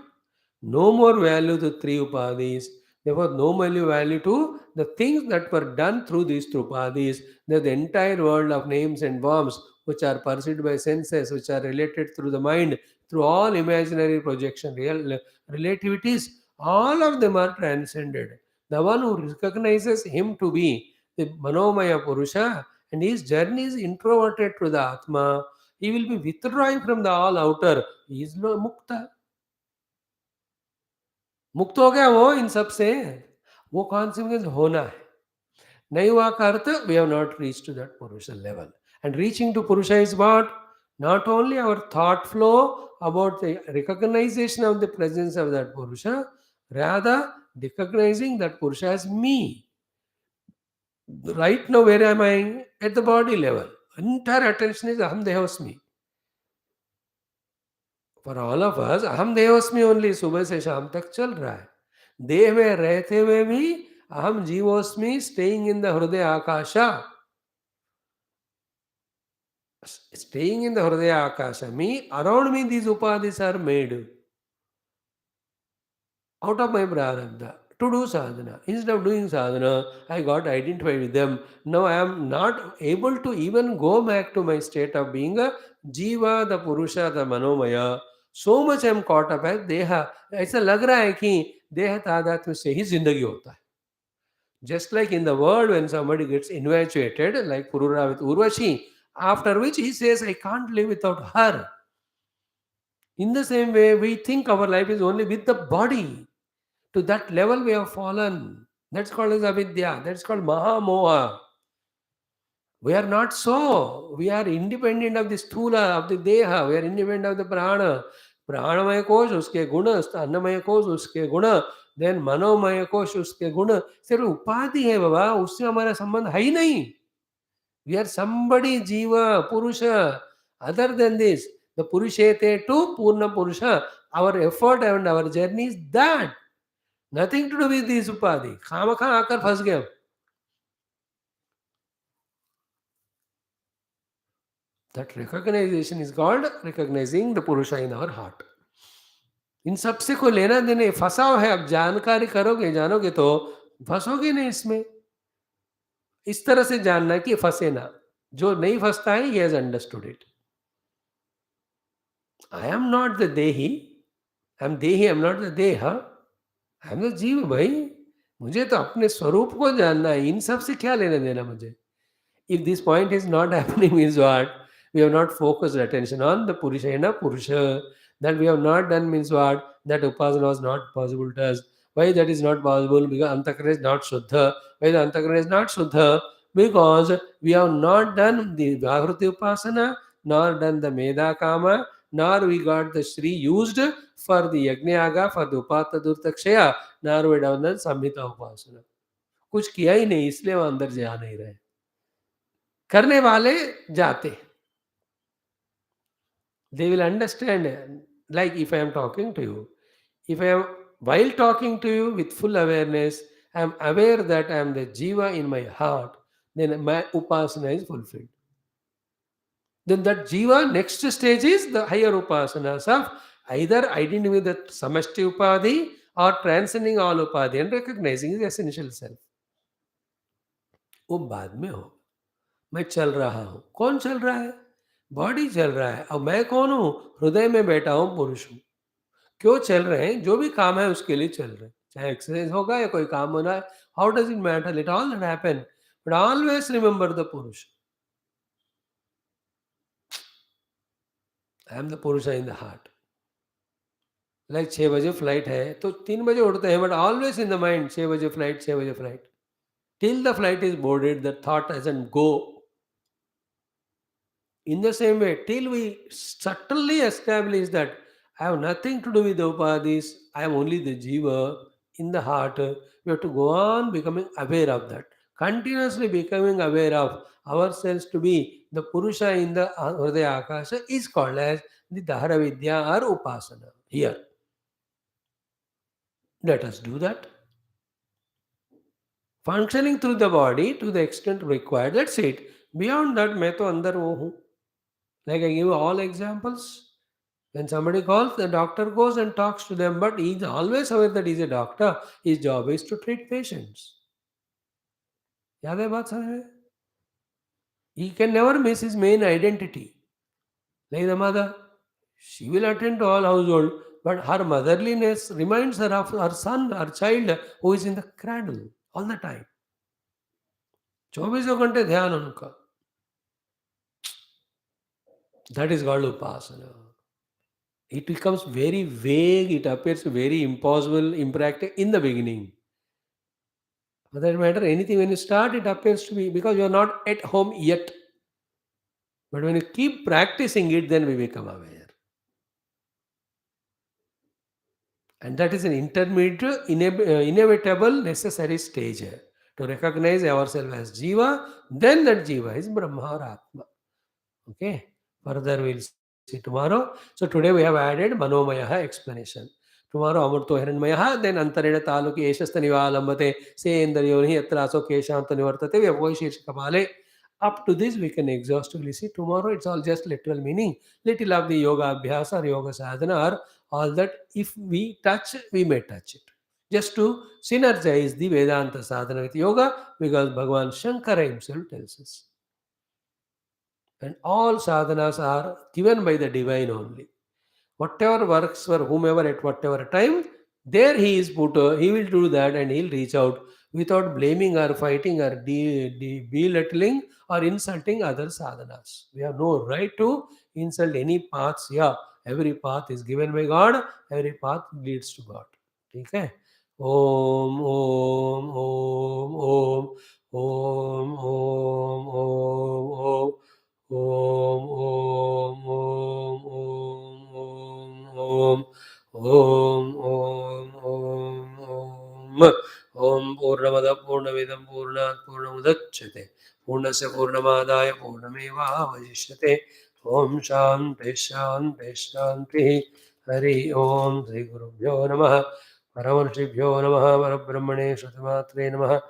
A: No more value to 3 upadhis. Therefore, no value to the things that were done through these 3 upadhis. The entire world of names and forms which are perceived by senses, which are related through the mind, through all imaginary projection, real relativities, all of them are transcended. The one who recognizes him to be the Manomaya Purusha and his journey is introverted to the Atma, he will be withdrawing from the all outer. He is no mukta. मुक्त हो गया वो इन सब से. वो consequence होना है. नहीं हुआ का अर्थ we have not reach to that purusha level. And reaching to purusha is what? Not only our thought flow about the recognition of the presence of that Purusha, rather recognizing that Purusha as me. Right now, where am I? At the body level. Entire attention is Aham Dehosmi. For all of us अहम देहोस्मि only सुबह से शाम तक चल रहा है. देह में रहते हुए भी अहम जीवोस्मि, स्टेइंग इन द हृदय आकाशा. स्टेइंग इन द हृदय आकाशा मी अराउंड मी दीज उपाधिस are made out of my prarabdha to do sadhana. Instead of doing sadhana, I got identified with them. Now I am not able to even go back to my state of being a jiva, the purusha, the manomaya. So much I am caught up as deha. ऐसा लग रहा है कि देह तादात्म्य से ही जिंदगी होता है. Just like in the world when somebody gets infatuated, like Purura with Urvashi, after which he says, I can't live without her. In the same way, we think our life is only with the body. To that level we have fallen. That's called as avidya. That's called mahamoha. We are not so. We are independent of the sthula, of the deha. We are independent of the prana. Pranamaya kosh, uske guna. Annamaya kosh, uske guna. Then manomaya kosh, uske guna. सिर्फ उपाधि है बाबा, उससे हमारा संबंध है ही नहीं. We are somebody, Jiva, Purusha. Other than this, the Purushete to Purna Purusha, our effort and our journey is that. Nothing to do with this Upadhi. खामखा आकर फंस गए हम. That recognition is called recognizing the Purusha in our heart. इन सबसे कोई लेना देना फंसा हुआ है. अब जानकारी करोगे, जानोगे तो फंसोगे नहीं इसमें. इस तरह से जानना कि फंसे ना. जो नहीं फंसता है, he has understood it. I am not the Dehi. I am Dehi, I am not the Deha. I am the जीव भाई. मुझे तो अपने स्वरूप को जानना है. इन सब से क्या लेना देना मुझे. If this point is not happening means what? We have not focused attention on the Purushena Purusha. That we have not done means what? That Upasana was not possible to us. Why that is not possible? Because Antakarana is not Shuddha. Why the Antakarana is not Shuddha? Because we have not done the Vyahriti Upasana, nor done the Meda Kama, nor we got the Shri used for the Yajnayaga, for the Upata Durtakshaya, nor we have done Samhita Upasana. कुछ किया ही नहीं, इसलिए वो अंदर जा नहीं रहे. करने वाले जाते. They will understand. Like if I am talking to you, if I am while talking to you with full awareness, I am aware that I am the jiva in my heart, then my upasana is fulfilled. Then that jiva next stage is the higher upasanas of either identifying with the samashti upadhi or transcending all upadhi and recognizing the essential self. वो बाद में हो. मैं चल रहा हूं. कौन चल रहा है? बॉडी चल रहा है. अब मैं कौन हूं? हृदय में बैठा हूं, पुरुष हूं. क्यों चल रहे हैं? जो भी काम है उसके लिए चल रहे हैं. चाहे एक्सरसाइज होगा या कोई काम होना है. How does it matter? Let all that happen, but always remember the पुरुष. आई एम द पुरुष इन द हार्ट. लाइक 6 बजे फ्लाइट है तो 3 बजे उठते हैं, but always in the mind 6 बजे फ्लाइट, 6 बजे flight. Till the flight is boarded, the thought doesn't go. In the same way, till we subtly establish that I have nothing to do with the upadhis, I am only the jiva in the heart, we have to go on becoming aware of that. Continuously becoming aware of ourselves to be the Purusha in the Hridaya Akasha is called as the Dahara Vidya or Upasana. Here, let us do that. Functioning through the body to the extent required, that's it. Beyond that, मैं तो अंदर वो हूँ. Like I give you all examples. When somebody calls, the doctor goes and talks to them, but he is always aware that he is a doctor. His job is to treat patients. याद है बात समझ में? He can never miss his main identity. Like the mother, she will attend to all household, but her motherliness reminds her of her son, her child, who is in the cradle all the time. 24 घंटे ध्यान उनका. That is called upasana. It becomes very vague, it appears very impossible, impractical in the beginning. For that matter, anything when you start, it appears to be because you are not at home yet. But when you keep practicing it, then we become aware. And that is an intermediate, inevitable, necessary stage to recognize ourselves as Jiva. Then that Jiva is Brahma or Atma. Okay. Further, we'll see tomorrow. So today we have added Manomaya explanation. Tomorrow Amurto Hiranmaya, then Antarena Taluki Eshastanivalambate, say in the Yoni Atraso Keshantanivartate, we have Voishish Kamale. Up to this, we can exhaustively see. Tomorrow, it's all just literal meaning. Little of the yoga abhyasa or yoga sadhana, or all that if we touch, we may touch it. Just to synergize the Vedanta sadhana with yoga, because Bhagavan Shankara himself tells us. And all sadhanas are given by the divine only. Whatever works for whomever at whatever time, there he is put, he will do that and he'll reach out without blaming or fighting or belittling or insulting other sadhanas. We have no right to insult any paths. Yeah, every path is given by God, every path leads to God. Okay? Om, Om, Om, Om. Om Om Om Om Om Om Om Om Om Om Om Om Om Purnamada Purnamidam Purnat Purnamudachyate Purnasya Purnamadaya Purnameva Vajishyate Om Shanti Shanti Shanti Hari Om Sri Gurubhyo Namaha Paramarshibhyo Namaha Parabrahmane Shrutimatre Namaha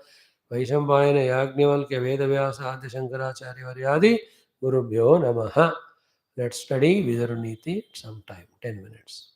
A: Vaishampayana Yajnavalkya Vedvyas आदि शंकराचार्य वर्यादि गुरुभ्यो नमः. Let's study Vidaruniti sometime, 10 minutes.